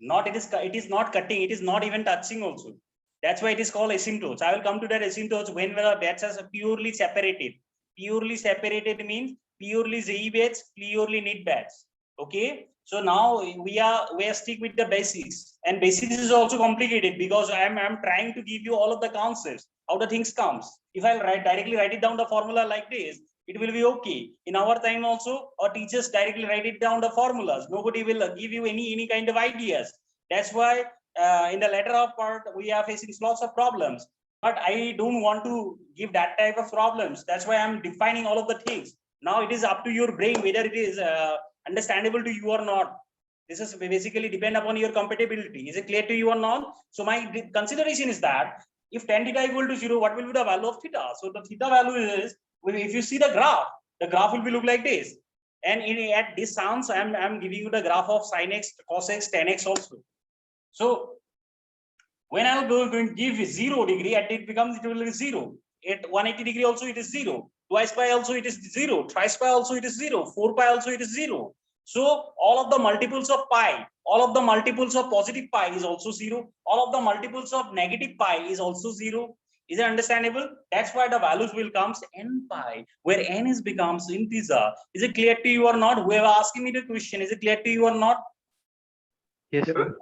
Not it is not cutting, it is not even touching also. That's why it is called asymptotes. I will come to that asymptotes when the batches are purely separated. Purely separated means purely Z batch, purely knit batch. Okay. So now we are stick with the basics, and basics is also complicated because I'm trying to give you all of the concepts, how the things comes. If I directly write it down the formula like this, it will be okay. In our time also, our teachers directly write it down the formulas. Nobody will give you any kind of ideas. That's why in the latter of part we are facing lots of problems. But I don't want to give that type of problems. That's why I'm defining all of the things. Now it is up to your brain whether it is understandable to you or not. This is basically depend upon your compatibility. Is it clear to you or not? So my consideration is that if tan theta equal to 0, what will be the value of theta? So the theta value is, if you see the graph will be look like this. And at this sounds, I'm giving you the graph of sin x, cos x, tan x also. So when I'm going to give 0 degree, at it will be 0. At 180 degree also it is 0. Twice pi also it is 0. Thrice pi also it is 0. 4 pi also it is 0. So all of the multiples of pi, all of the multiples of positive pi is also 0. All of the multiples of negative pi is also 0. Is it understandable? That's why the values will come n pi, where n is becomes integer. Is it clear to you or not? Whoever asking me the question, is it clear to you or not? Yes, sir.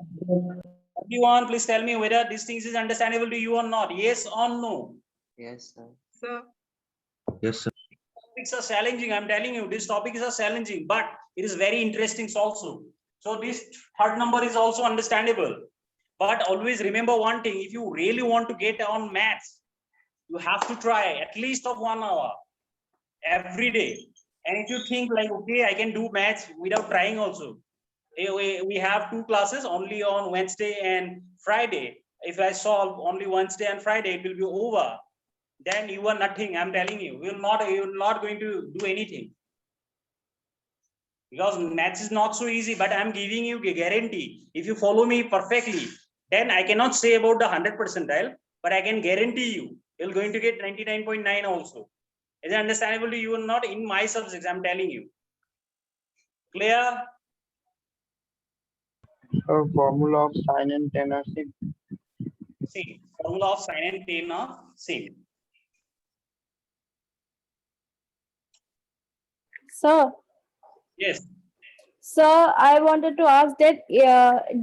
Everyone, please tell me whether this thing is understandable to you or not. Yes or no? Yes, sir. Sir. Yes, sir. Topics are challenging. I'm telling you, these topics are challenging, but it is very interesting also. So this third number is also understandable. But always remember one thing: if you really want to get on maths, you have to try at least of 1 hour every day. And if you think like, okay, I can do maths without trying also. We have 2 classes only on Wednesday and Friday. If I solve only Wednesday and Friday, it will be over. Then you are nothing. I'm telling you, you're not going to do anything. Because maths is not so easy, but I'm giving you a guarantee. If you follow me perfectly, then I cannot say about the 100 percentile, but I can guarantee you, you're going to get 99.9 also. Is it understandable to you or not? In my subjects, I'm telling you. Clear? Formula of sin and tan are same. Same. Formula of sin and tan are same. Sir. Yes. Sir, I wanted to ask that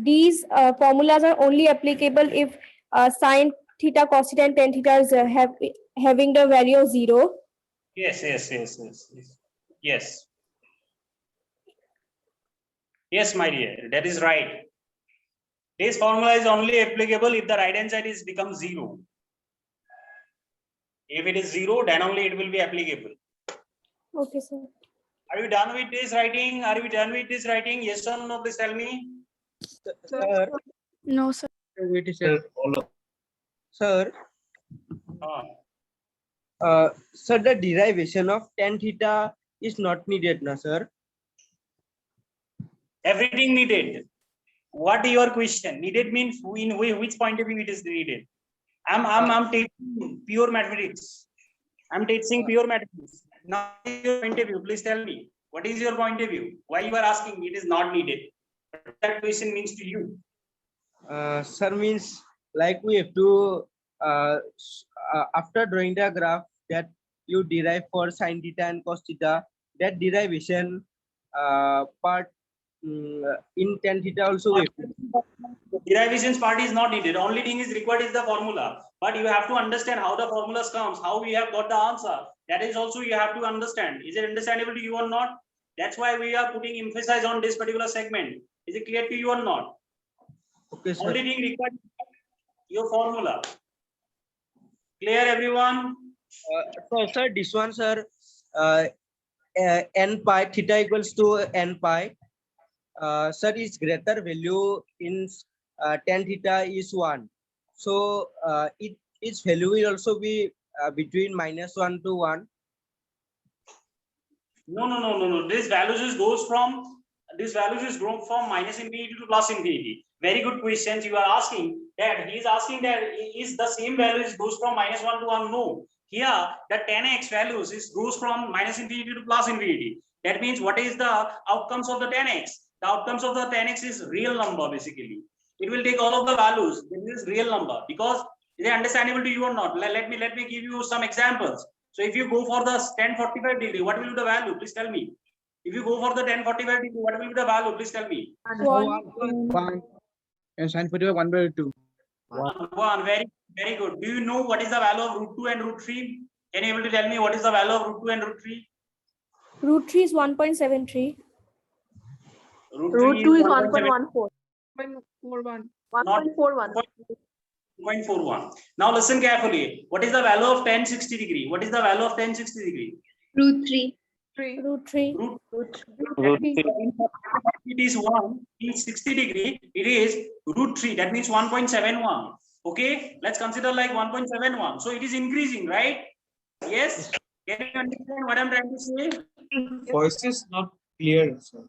these formulas are only applicable if sin theta, cos theta, and tan theta is having the value of 0. Yes. Yes, my dear, that is right. This formula is only applicable if the right hand side is becomes 0. If it is 0, then only it will be applicable. Okay, sir. Are you done with this writing? Are we done with this writing? Yes or no? Please tell me. Sir. No, sir. Wait a second. Sir. Sir, the derivation of tan theta is not needed, na sir? Everything needed. What is your question? Needed means in which point of view it is needed? I'm teaching pure mathematics. I'm teaching pure mathematics. Now your point of view, please tell me. What is your point of view? Why you are asking it is not needed? What that question means to you? Sir, means like we have to after drawing the graph that you derive for sin theta and cos theta, that derivation part in tan theta also we have to. Derivations part is not needed. Only thing is required is the formula. But you have to understand how the formulas comes, how we have got the answer. That is also you have to understand. Is it understandable to you or not? That's why we are putting emphasis on this particular segment. Is it clear to you or not? Okay, sir. Only thing required is your formula. Clear, everyone? So, sir, this one, sir, n pi theta equals to n pi. Sir, is greater value in tan theta is 1. So its value will also be between -1 to 1. No. This values goes from minus infinity to plus infinity. Very good questions you are asking. That he is asking that is the same values goes from -1 to 1. No, here the 10x values goes from minus infinity to plus infinity. That means what is the outcomes of the 10x? The outcomes of the 10x is real number basically. It will take all of the values. This is real number because is it understandable to you or not? Let me give you some examples. So if you go for the 1045 degree, what will be the value? Please tell me. If you go for the 1045 degree, what will be the value? Please tell me. 1 and sin 45 1 by 2. 1. Very good. Do you know what is the value of root 2 and root 3? Can you able to tell me what is the value of root 2 and root 3? Root 3 is 1.73. Root 2 is 1.41. 1.41. Now listen carefully. What is the value of 1060 degree? What is the value of 1060 degree? Root 3. Root 3. It is 1 in 60 degree. It is root 3. That means 1.71. Okay. Let's consider like 1.71. So it is increasing, right? Yes. Can you understand what I'm trying to say? Voice is not clear, sir.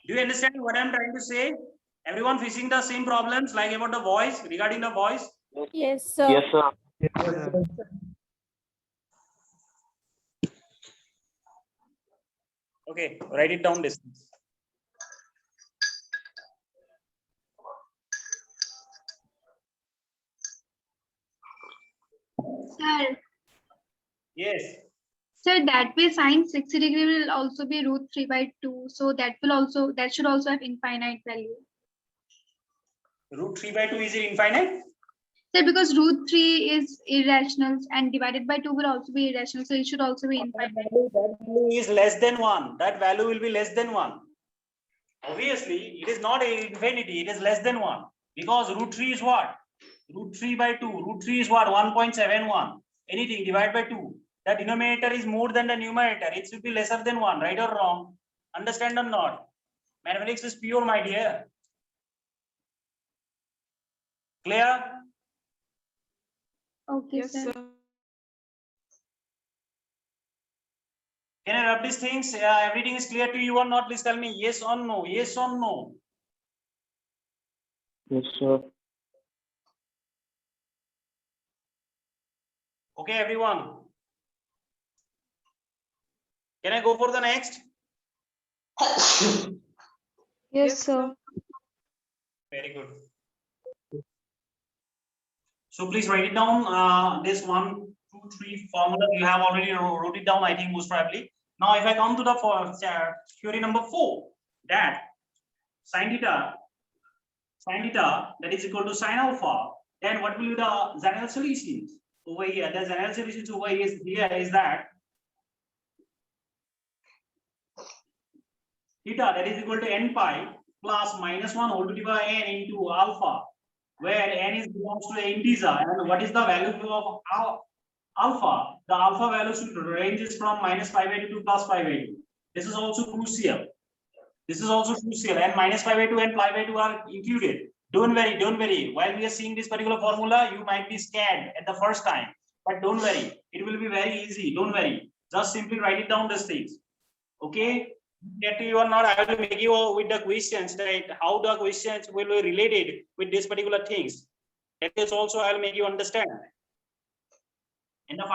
Do you understand what I'm trying to say? Everyone facing the same problems like about the voice, regarding the voice? Yes, sir. Yes, sir. Okay, write it down this. Sir, Yes. sir, that way sine 60 degree will also be root 3 by 2. So that should also have infinite value. Root 3 by 2 is it infinite? Sir, because root 3 is irrational and divided by 2 will also be irrational. So it should also be infinite. That value is less than 1. That value will be less than 1. Obviously, it is not infinity. It is less than 1. Because root 3 is what? Root 3 by 2. Root 3 is what? 1.71. Anything divided by 2. The denominator is more than the numerator. It should be lesser than 1. Right or wrong? Understand or not? Mathematics is pure, my dear. Clear? Okay, Yes, sir. sir. Can I rub these things? Everything is clear to you or not? Please tell me yes or no. Yes or no. Yes, sir. Okay, everyone. Can I go for the next? Yes, sir. Very good. So please write it down. This 1, 2, 3 formula you have already wrote it down. I think most probably. Now, if I come to the theory number 4, that sin theta that is equal to sin alpha, then what will be the general solution over here? The general solution over here is that theta that is equal to n pi plus minus 1 whole to the power n into alpha, where n is belongs to an integer, and what is the value of alpha? The alpha value should ranges from minus pi by 2 to plus pi by 2. This is also crucial. This is also crucial, and minus pi by 2 and pi by 2 are included. Don't worry. While we are seeing this particular formula, you might be scared at the first time, but don't worry. It will be very easy. Don't worry. Just simply write it down these things. Okay? Get to you or not, I will make you with the questions, right? How the questions will be related with these particular things. That is also I will make you understand. In the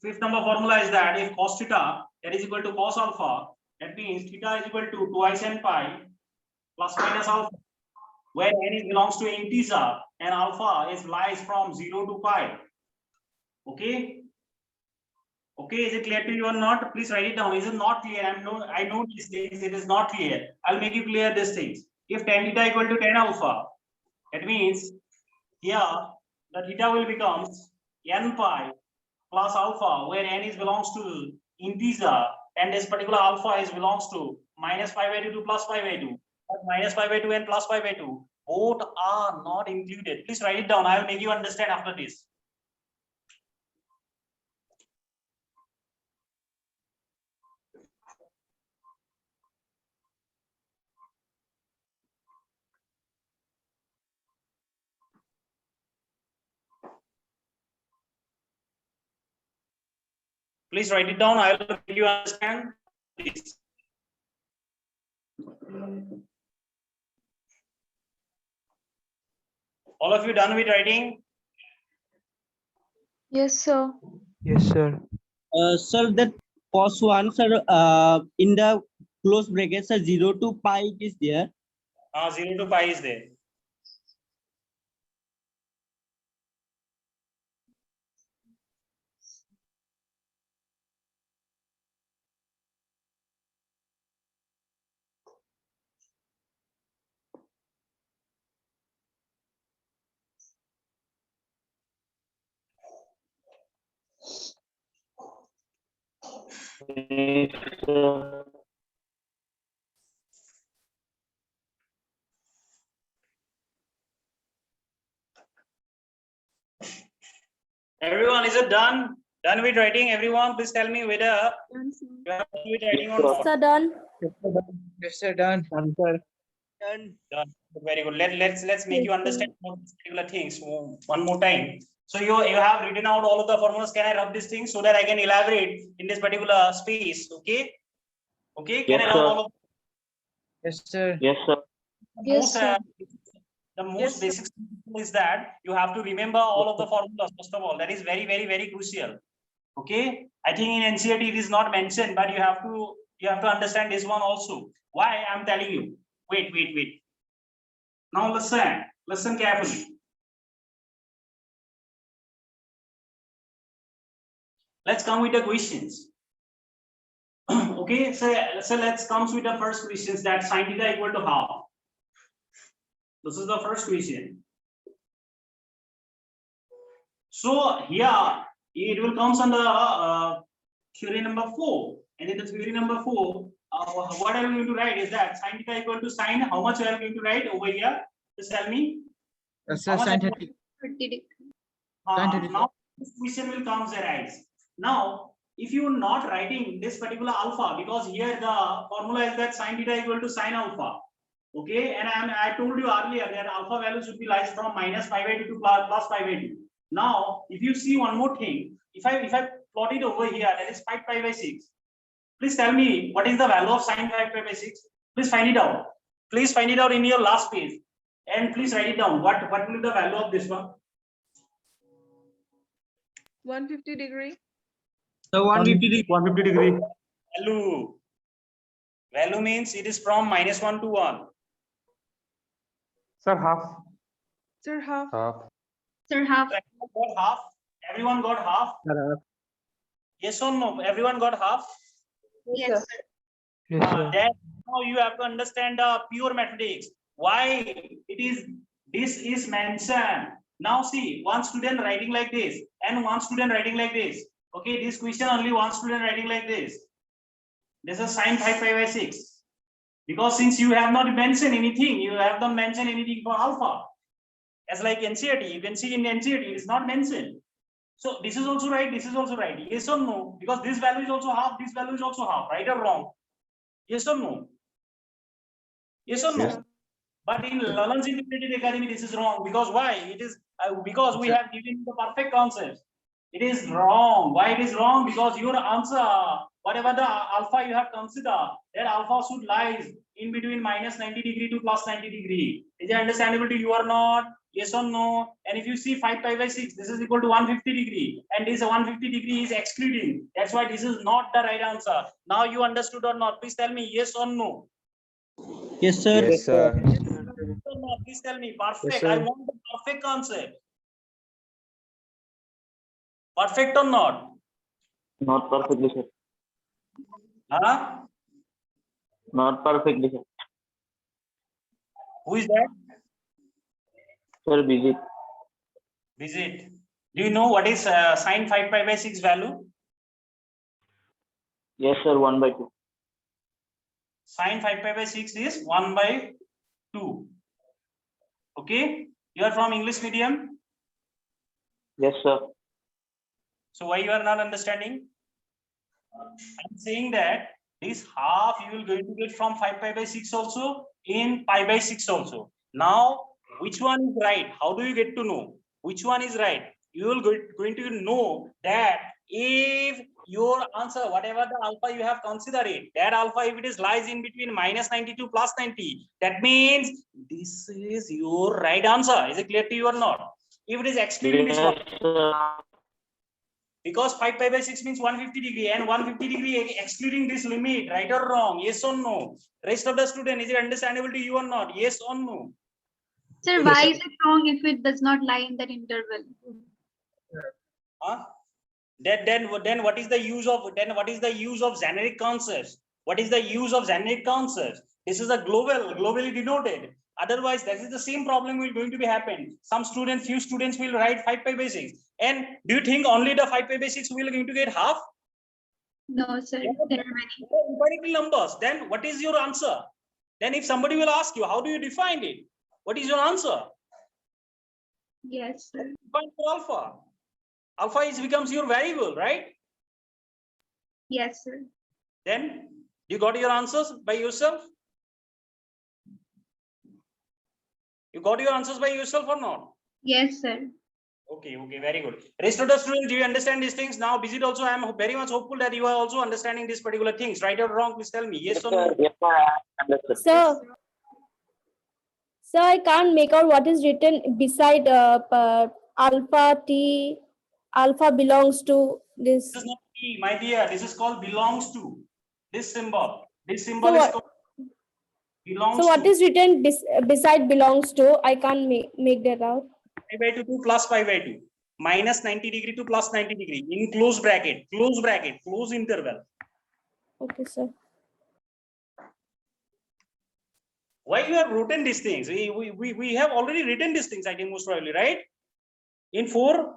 fifth number formula is that if cos theta that is equal to cos alpha, that means theta is equal to twice n pi plus minus alpha, where n belongs to integer and alpha is lies from 0 to pi. Okay. Okay, is it clear to you or not? Please write it down. Is it not clear? I know these things. It is not clear. I'll make you clear these things. If tan theta equal to tan alpha, that means here the theta will become n pi plus alpha, where n is belongs to integer and this particular alpha is belongs to minus pi by 2 to plus pi by 2. But minus pi by 2 and plus pi by 2 both are not included. Please write it down. I will make you understand after this. Please write it down. I will make you understand. Please. All of you done with writing? Yes, sir. Yes, sir. Sir, that cos 1, sir, in the close brackets, sir, 0 to pi it is there. 0 to pi is there. Yes, sir. Everyone, is it done? Done with writing? Everyone, please tell me whether Done, sir. you have done with writing or Yes, not. Sir, done. Yes, sir. Done. Done. Done. Very good. Let's make you understand more particular things one more time. So you have written out all of the formulas. Can I rub these things so that I can elaborate in this particular space? Okay. Okay. Can Yes, I rub sir. all of Yes, sir. Yes, sir. the Yes, most, sir. the most Yes, sir. basic is that you have to remember all of the formulas first of all. That is very, very, very crucial. Okay. I think in NCERT it is not mentioned, but you have to understand this one also. Why I'm telling you? Wait. Now listen carefully. Let's come with the questions. Okay, so let's come with the first questions that sin theta equal to half. This is the first question. So here it will comes on the theory number 4, and in the theory number 4, what are we going to write is that sin theta equal to sin. How much are we going to write over here? Just tell me. Sir, How much sin are 30. 30 degree. now this question will come arise. Now, if you are not writing this particular alpha, because here the formula is that sin theta equal to sin alpha. Okay, and I told you earlier that alpha value should be lies from minus pi by 2 to plus pi by 2. Now, if you see one more thing, if I plot it over here, that is 5 pi by 6. Please tell me what is the value of sin 5 pi by 6. Please find it out. Please find it out in your last page, and please write it down. What will be the value of this one? 150 degree. So 150 degree. Value means it is from -1 to 1. Sir, half. Sir, half. Sir, half. Everyone got half. Everyone got half. Yes or no? Everyone got half. Yes, sir. Yes, sir. Then now you have to understand the pure mathematics. Why this is mentioned. Now see, one student writing like this and one student writing like this. Okay, this question only one student writing like this. This is sin 5 pi by 6. Because since you have not mentioned anything, you have not mentioned anything for alpha. As like NCERT, you can see in NCERT, it is not mentioned. So this is also right, this is also right. Yes or no? Because this value is also half, this value is also half, right or wrong? Yes or no? Yes or no? Yes. But in Lalan's Integrated Academy, this is wrong. Because why? It is because we have given the perfect concepts. It is wrong. Why it is wrong? Because your answer, whatever the alpha you have considered, that alpha should lies in between minus 90 degree to plus 90 degree. Is it understandable to you or not? Yes or no? And if you see 5 pi by 6, this is equal to 150 degree. And this 150 degree is excluding. That's why this is not the right answer. Now you understood or not? Please tell me yes or no. Yes, sir. Yes, sir. Please tell me. Perfect. Yes, sir. I want the perfect concept. Perfect or not? Not perfectly, sir. Huh? Not perfectly, sir. Who is that? Sir, busy. Visit. Do you know what is sin 5 pi by 6 value? Yes, sir. 1 by 2. Sin 5 pi by 6 is 1 by 2. Okay. You are from English medium. Yes, sir. So why you are not understanding? I'm saying that this half you will going to get from 5 pi by 6 also in pi by 6 also. Now, which one is right? How do you get to know which one is right? You will going to know that if your answer, whatever the alpha you have considered it, that alpha, if it is lies in between -92 plus 90, that means this is your right answer. Is it clear to you or not? If it is excluding this one, Yes, sir. because 5 pi by 6 means 150 degree, and 150 degree excluding this limit, right or wrong? Yes or no? Rest of the student, is it understandable to you or not? Yes or no? Sir, why is it wrong if it does not lie in that interval? Huh? Then what is the use of generic concepts? What is the use of generic concepts? This is a globally denoted. Otherwise, that is the same problem will going to be happen. Few students will write 5 pi by 6. And do you think only the 5 pi by 6 will going to get half? No, sir. There are many. Empirical numbers. Then what is your answer? Then if somebody will ask you, how do you define it? What is your answer? Yes, sir. Define for alpha. Alpha becomes your variable, right? Yes, sir. Then you got your answers by yourself? You got your answers by yourself or not? Yes, sir. Okay, very good. Rest of the students, do you understand these things? Now, Bijit also, I am very much hopeful that you are also understanding these particular things. Right or wrong, please tell me. Yes or no? Yes, sir. I understood. Sir, I can't make out what is written beside alpha t. Alpha belongs to this. This is not T, my dear. This is called belongs to. This symbol. This symbol So is what- called belongs So what to. is written beside belongs to? I can't make that out. Pi by 2 to plus pi by 2. Minus 90 degree to plus 90 degree. In close bracket, close interval. Okay, sir. Why you have written these things? We have already written these things, I think, most probably, right? In 4,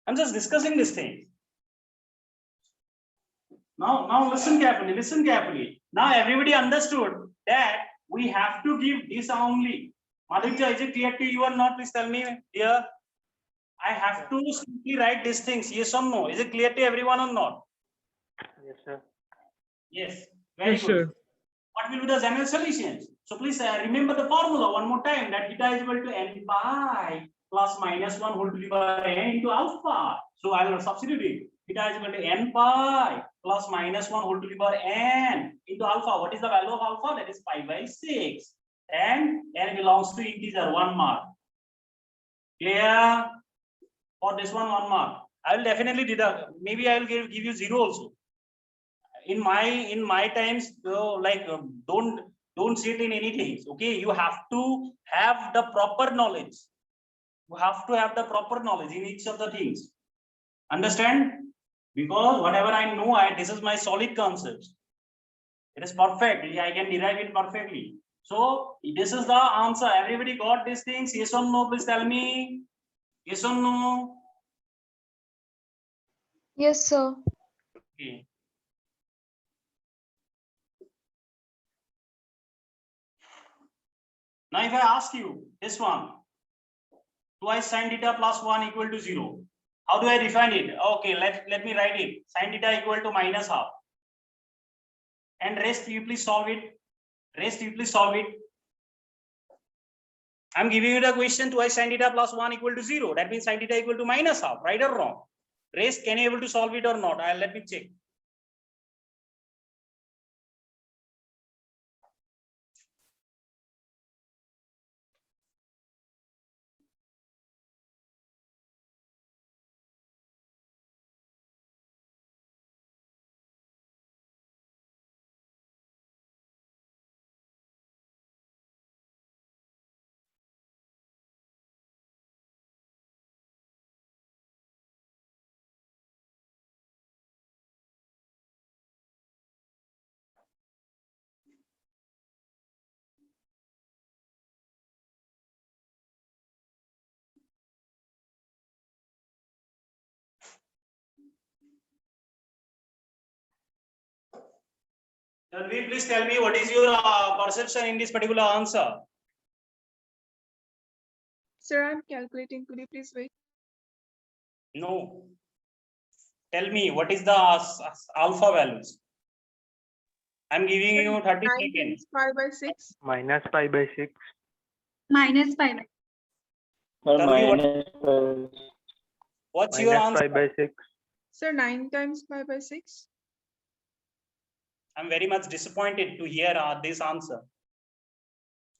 I'm just discussing this thing. Now listen carefully. Now everybody understood that we have to give this only. Madhukya, is it clear to you or not? Please tell me here. I have to simply write these things, yes or no? Is it clear to everyone or not? Yes, sir. Yes, very Yes, good. sir. What will be the general solutions? So please remember the formula one more time, that theta is equal to n pi plus minus 1 whole to the power n into alpha. So I will substitute it. Theta is equal to n pi plus minus 1 whole to the power n into alpha. What is the value of alpha? That is pi by 6. And n belongs to integer, 1 mark. Clear? For this one, 1 mark. I will definitely deduct. Maybe I will give you 0 also. In my times, don't sit in anything. Okay, you have to have the proper knowledge. You have to have the proper knowledge in each of the things. Understand? Because whatever I know, this is my solid concept. It is perfect. I can derive it perfectly. So this is the answer. Everybody got these things? Yes or no? Please tell me. Yes or no? Yes, sir. Okay. Now, if I ask you this one, twice sine theta plus 1 equal to 0. How do I define it? Okay, let me write it. Sine theta equal to minus half. And rest, you please solve it. I'm giving you the question, twice sine theta plus 1 equal to 0. That means sine theta equal to minus half, right or wrong? Rest, can you able to solve it or not? Let me check. Tanvi, please tell me what is your perception in this particular answer? Sir, I'm calculating. Could you please wait? No. Tell me what is the alpha values? I'm giving you 30 seconds. Pi by 6. Minus pi by 6. Minus pi by. Sir, Tanvi, minus what's your Minus answer? pi by 6. Sir, 9 times pi by 6. I'm very much disappointed to hear this answer.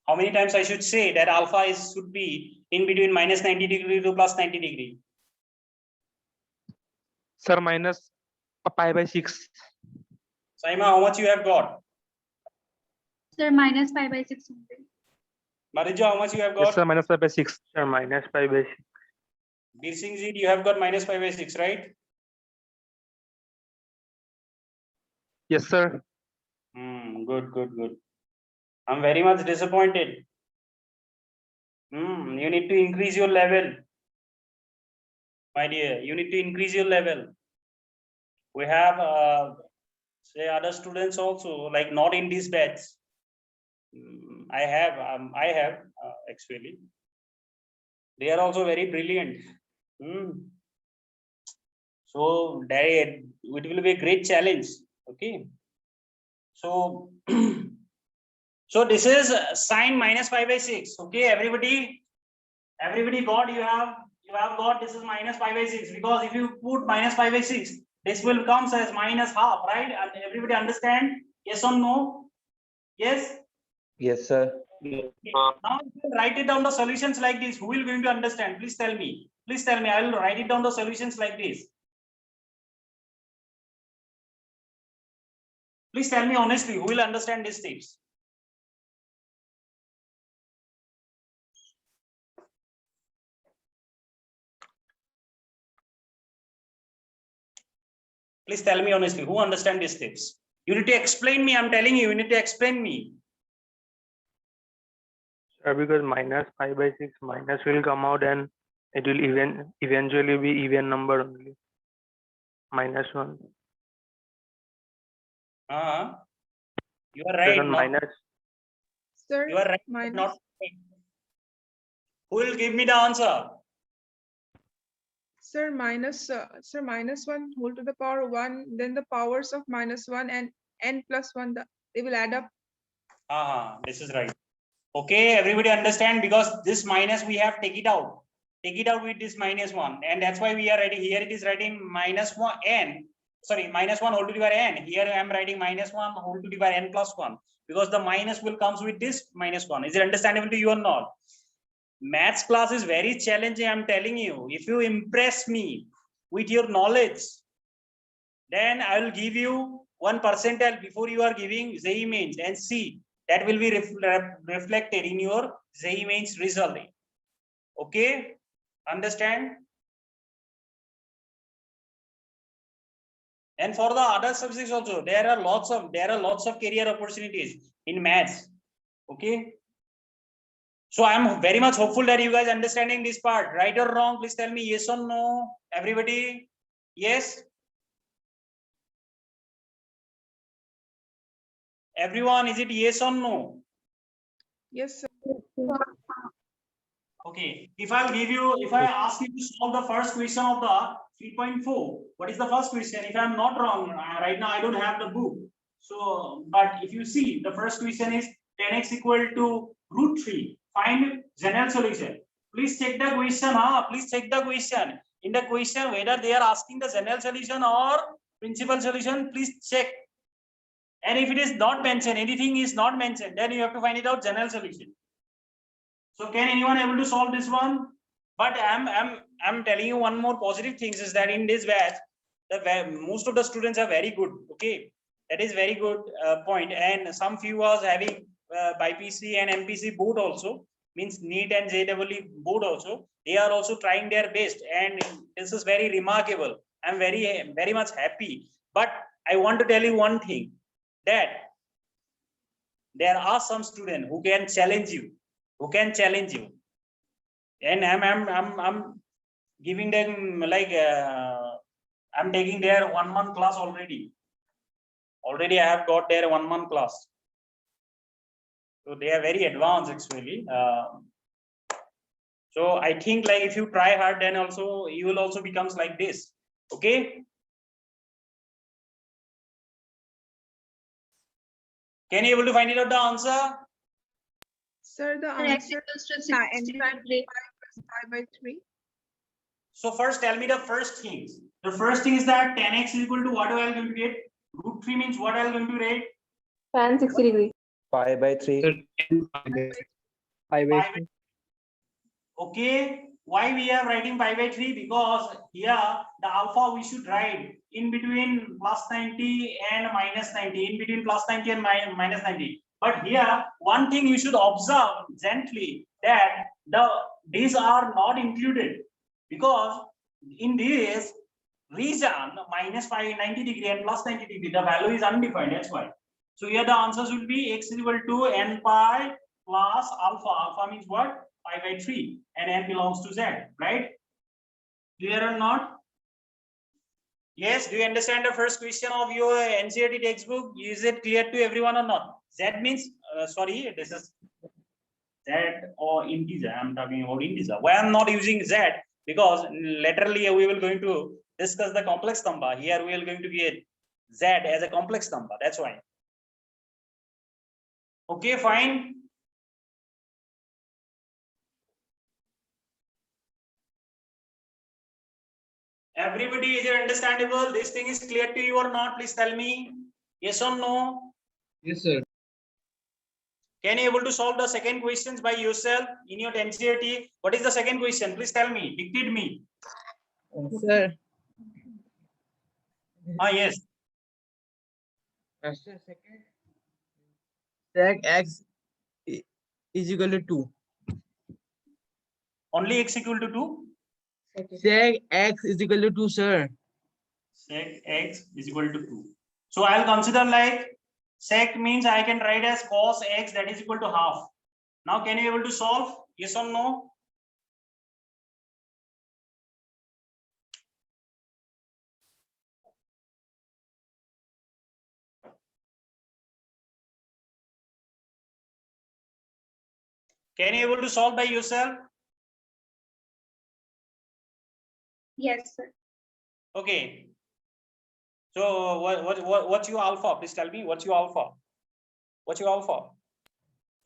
How many times I should say that alpha is should be in between minus 90 degree to plus 90 degree? Sir, minus pi by 6. Saima, how much you have got? Sir, minus pi by 6 only. Marijo, how much you have Yes, got? sir, minus pi by 6. Sir, minus pi by 6. Bir Singh ji, you have got minus pi by 6, right? Yes, sir. Good, good, good. I'm very much disappointed. You need to increase your level. My dear, you need to increase your level. We have say other students also, like not in this batch. I have actually. They are also very brilliant. So it will be a great challenge. Okay. So so this is sine minus pi by 6. Okay, everybody got, you have got this is minus pi by 6, because if you put minus pi by 6, this will come as minus half, right? And everybody understand? Yes or no? Yes. Yes, sir. Now you can write it down the solutions like this. Who will going to understand? Please tell me. Please tell me. I will write it down the solutions like this. Please tell me honestly, who will understand these tips? Please tell me honestly, who understand these tips? You need to explain me. I'm telling you, you need to explain me. Sir, because minus pi by 6 minus will come out and it will eventually be even number only. -1. You are right. Minus. Sir, You are right. minus. Not right. Who will give me the answer? Sir, minus 1 whole to the power 1, then the powers of -1 and n plus 1, they will add up. This is right. Okay, everybody understand, because this minus we have take it out. Take it out with this -1, and that's why we are writing here. It is writing -1 n. Sorry, -1 whole to the power n. Here I am writing -1 whole to the power n plus 1, because the minus will comes with this -1. Is it understandable to you or not? Maths class is very challenging. I'm telling you. If you impress me with your knowledge, then I will give you 1 percentile before you are giving JEE Mains, and see that will be reflected in your JEE Mains result. Okay, understand? And for the other subjects also, there are lots of career opportunities in maths. Okay. So I'm very much hopeful that you guys understanding this part. Right or wrong? Please tell me yes or no. Everybody, yes. Everyone, is it yes or no? Yes, sir. Okay. If I ask you to solve the first question of the 3.4, what is the first question? If I'm not wrong, right now I don't have the book. So, but if you see, the first question is 10x equal to √3. Find general solution. Please check the question. Please check the question. In the question, whether they are asking the general solution or principal solution, please check. And if it is not mentioned, anything is not mentioned, then you have to find it out general solution. So can anyone able to solve this one? But I'm telling you one more positive things is that in this batch, most of the students are very good. Okay, that is very good point. And some few was having BPC and MPC board also, means NEET and JEE board also. They are also trying their best, and this is very remarkable. I'm very much happy. But I want to tell you one thing, that there are some students who can challenge you. And I'm giving them like I'm taking their 1 month class already. I have got their 1 month class. So they are very advanced actually. So I think like if you try hard, then also you will also becomes like this. Okay. Can you able to find it out the answer? Sir, the answer is pi by 3. So first tell me the first things. The first thing is that tan x is equal to what I am going to get? Root 3 means what I am going to write? Tan 60 degree. Pi by 3. Sir, n Pi by Pi 3. Okay, why we are writing pi by 3? Because here the alpha we should write in between plus 90 and minus 90, in between plus 90 and minus 90. But here one thing you should observe gently, that these are not included, because in this region minus 90 degree and plus 90 degree, the value is undefined. That's why. So here the answers will be x is equal to n pi plus alpha. Alpha means what? Pi by 3, and n belongs to z, right? Clear or not? Yes, do you understand the first question of your NCERT textbook? Is it clear to everyone or not? Z means, sorry, this is Z or integer. I'm talking about integer. Why I'm not using Z? Because laterally we will going to discuss the complex number. Here we are going to get Z as a complex number. That's why. Okay, fine. Everybody, is it understandable? This thing is clear to you or not? Please tell me. Yes or no? Yes, sir. Can you able to solve the second questions by yourself in your NCERT? What is the second question? Please tell me. Dictate me. Sir. Yes. Sir, second. Sec x is equal to 2. Only x equal to 2. Sec x is equal to 2, sir. Sec x is equal to 2. So I'll consider like sec means I can write as cos x, that is equal to half. Now can you able to solve? Yes or no? Can you able to solve by yourself? Yes, sir. Okay. So what's your alpha? Please tell me what's your alpha? What's your alpha?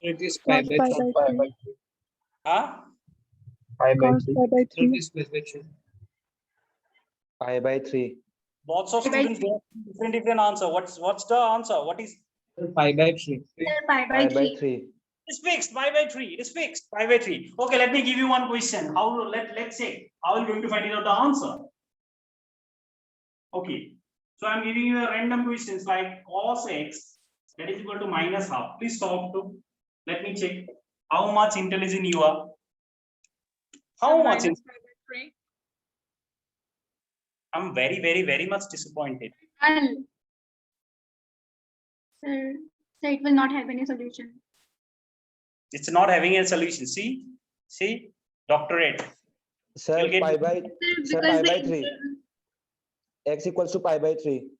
It is pi Cos by pi 3. by 3. Huh? Pi by Cos 3. pi by It 3. is pi by 3. Pi by 3. Lots of Pi by students get different answer. What's the answer? What is? Pi by 3. Sir, pi Pi by by 3. 3. It's fixed. Pi by 3. It is fixed. Pi by 3. Okay, let me give you one question. Let's say how are you going to find out the answer? Okay. So I'm giving you a random questions like cos x, that is equal to minus half. Please stop to. Let me check how much intelligent you are. How So much? minus pi by 3. I'm very much disappointed. Null. Sir, it will not have any solution. It's not having a solution. See, doctorate. Sir, You'll get- pi by Sir, pi by the 3. X equals to pi by 3.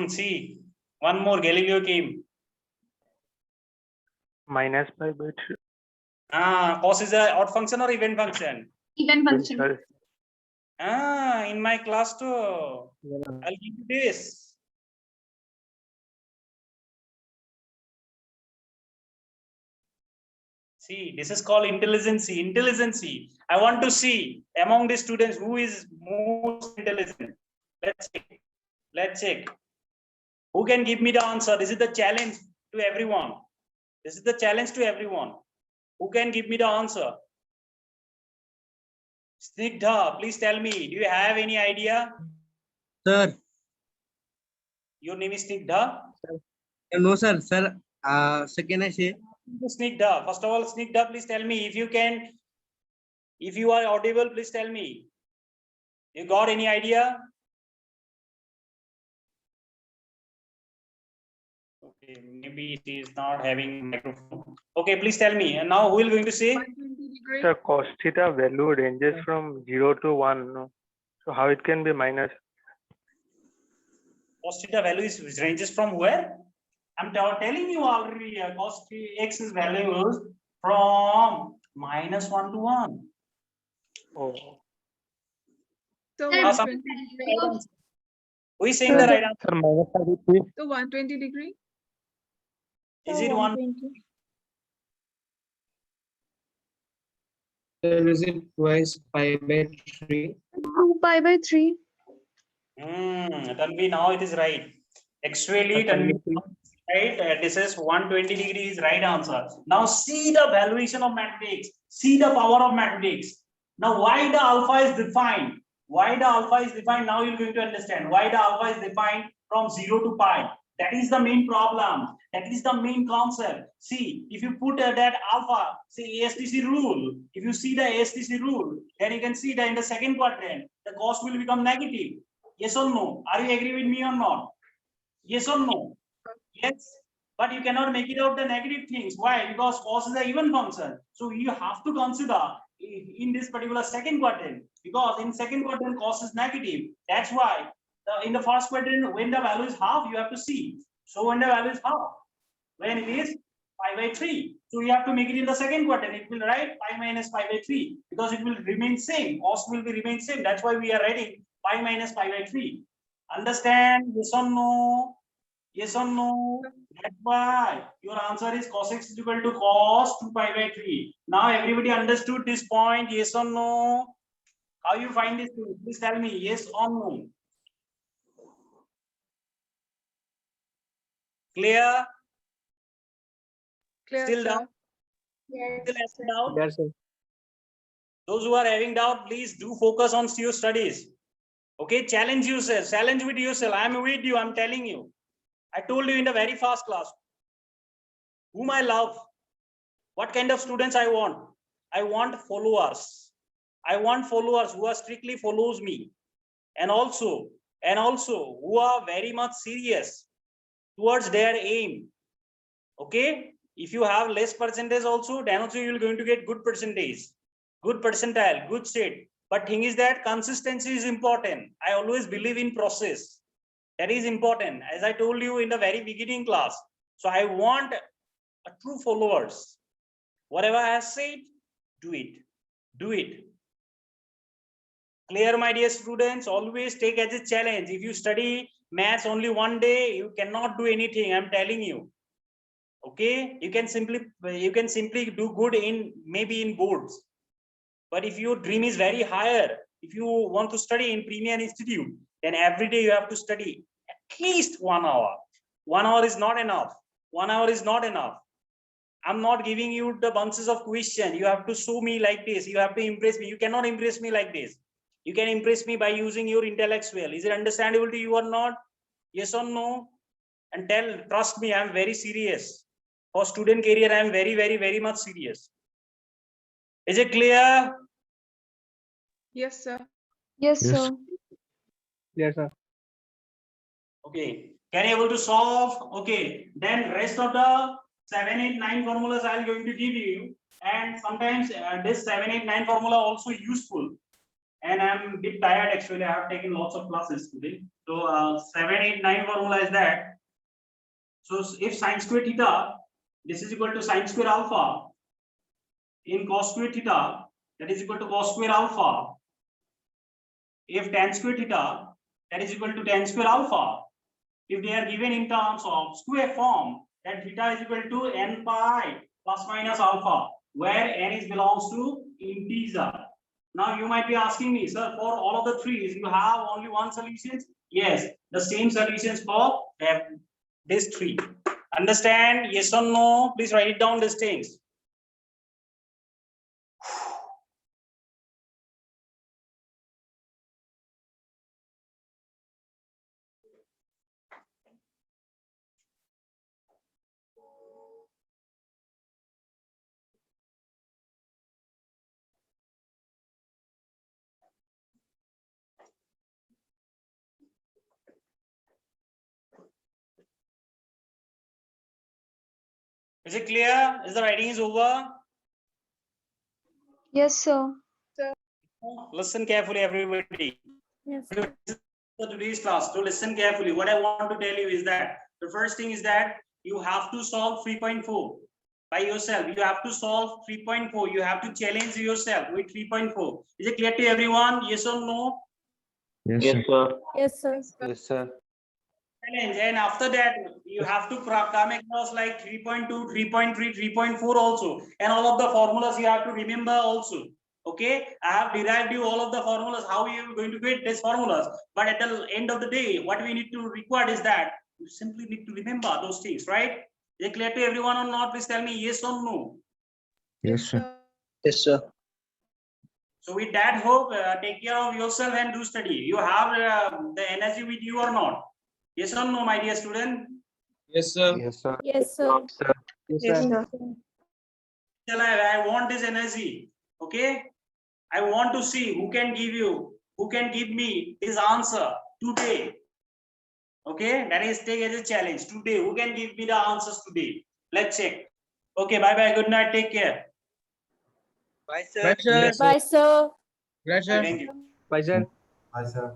See, one more. Galileo came. Minus pi by 3. Cos is a odd function or even function? even function. Sir, In my class too. I'll give you this. See, this is called intelligence. I want to see among the students who is most intelligent. Let's check. Who can give me the answer? This is the challenge to everyone. Who can give me the answer? Snigdha, please tell me. Do you have any idea? Sir. Your name is Snigdha? No, sir. Sir, second I say. Snigdha. First of all, Snigdha, please tell me if you can. If you are audible, please tell me. You got any idea? Okay, maybe she is not having microphone. Okay, please tell me. And now who will going to say? 120 degree. sir, cos theta value ranges from 0 to 1. No? So how it can be minus? Cos theta value is ranges from where? I'm telling you already. Cos x's values from -1 to 1. Oh. So Sir, 120 degree. Who is saying the right answer? Sir, minus pi by 3. So 120 degree. Is it 1? 120. Sir, is it twice pi by 3? 2 pi by 3. Tanvi, now it is right. Actually, Tanvi, right? This is 120 degrees right answer. Now see the valuation of matrix. See the power of matrix. Now why the alpha is defined? Why the alpha is defined? Now you're going to understand why the alpha is defined from 0 to pi. That is the main problem. That is the main concept. See, if you put that alpha, say ASTC rule, if you see the ASTC rule, then you can see that in the second quadrant, the cost will become negative. Yes or no? Are you agree with me or not? Yes or no? Yes. But you cannot make it out the negative things. Why? Because cos is an even function. So you have to consider in this particular second quadrant, because in second quadrant cos is negative. That's why in the first quadrant, when the value is half, you have to see. So when the value is half, when it is pi by 3, so you have to make it in the second quadrant. It will write pi minus pi by 3 because it will remain same. Cost will be remain same. That's why we are writing pi minus pi by 3. Understand? Yes or no? Yes or no? That's why your answer is cos x is equal to cos 2 pi by 3. Now everybody understood this point? Yes or no? How you find this thing? Please tell me yes or no. Clear? Clear, Still sir. doubt? Yes. Still having doubt? Yes, sir. Those who are having doubt, please do focus on your studies. Okay, challenge yourself, challenge with yourself. I'm with you, I'm telling you. I told you in the very first class whom I love, what kind of students I want. I want followers. I want followers who are strictly follows me, and also who are very much serious towards their aim. Okay, if you have less percentage also, then also you're going to get good percentage, good percentile, good set. But thing is that consistency is important. I always believe in process. That is important, as I told you in the very beginning class. So I want a true followers. Whatever I have said, do it. Do it. Clear, my dear students? Always take as a challenge. If you study maths only one day, you cannot do anything. I'm telling you. Okay, you can simply do good in maybe in boards. But if your dream is very higher, if you want to study in Premier Institute, then every day you have to study at least 1 hour. 1 hour is not enough. 1 hour is not enough. I'm not giving you the bunches of questions. You have to show me like this. You have to impress me. You cannot impress me like this. You can impress me by using your intellectual. Is it understandable to you or not? Yes or no? And trust me, I'm very serious. For student career, I'm very, very, very much serious. Is it clear? Yes, sir. Yes, sir. Yes, sir. Okay. Can you able to solve? Okay. Then rest of the 7, 8, 9 formulas I'm going to give you. And sometimes this 7, 8, 9 formula also useful. And I'm a bit tired actually. I have taken lots of classes today. So 7, 8, 9 formula is that. So if sine square theta, this is equal to sine square alpha in cos square theta, that is equal to cos square alpha. If tan square theta, that is equal to tan square alpha. If they are given in terms of square form, then theta is equal to n pi plus minus alpha, where n is belongs to integer. Now you might be asking me, sir, for all of the threes, you have only one solution? Yes, the same solutions for these three. Understand? Yes or no? Please write it down, these things. Is it clear? Is the writing is over? Yes, sir. Listen carefully, everybody. Yes. Today's class, so listen carefully. What I want to tell you is that the first thing is that you have to solve 3.4 by yourself. You have to solve 3.4. You have to challenge yourself with 3.4. Is it clear to everyone? Yes or no? Yes, sir. Yes, sir. Yes, sir. Challenge, and after that you have to come across like 3.2, 3.3, 3.4 also, and all of the formulas you have to remember also. Okay, I have derived you all of the formulas, how you are going to get these formulas. But at the end of the day, what we need to require is that you simply need to remember those things, right? Is it clear to everyone or not? Please tell me yes or no. Yes, sir. Yes, sir. So with that hope, take care of yourself and do study. You have the energy with you or not? Yes or no, my dear student? Yes, sir. Yes, sir. Yes, sir. Yes, Yes, sir. Tell I want this energy. Okay, I want to see who can give me this answer today. Okay, that is take as a challenge today. Who can give me the answers today? Let's check. Okay, bye bye. Good night. Take care. Bye, sir. Bye, sir. Bye, sir. Bye, sir. Thank you. Bye, sir. Hi, sir.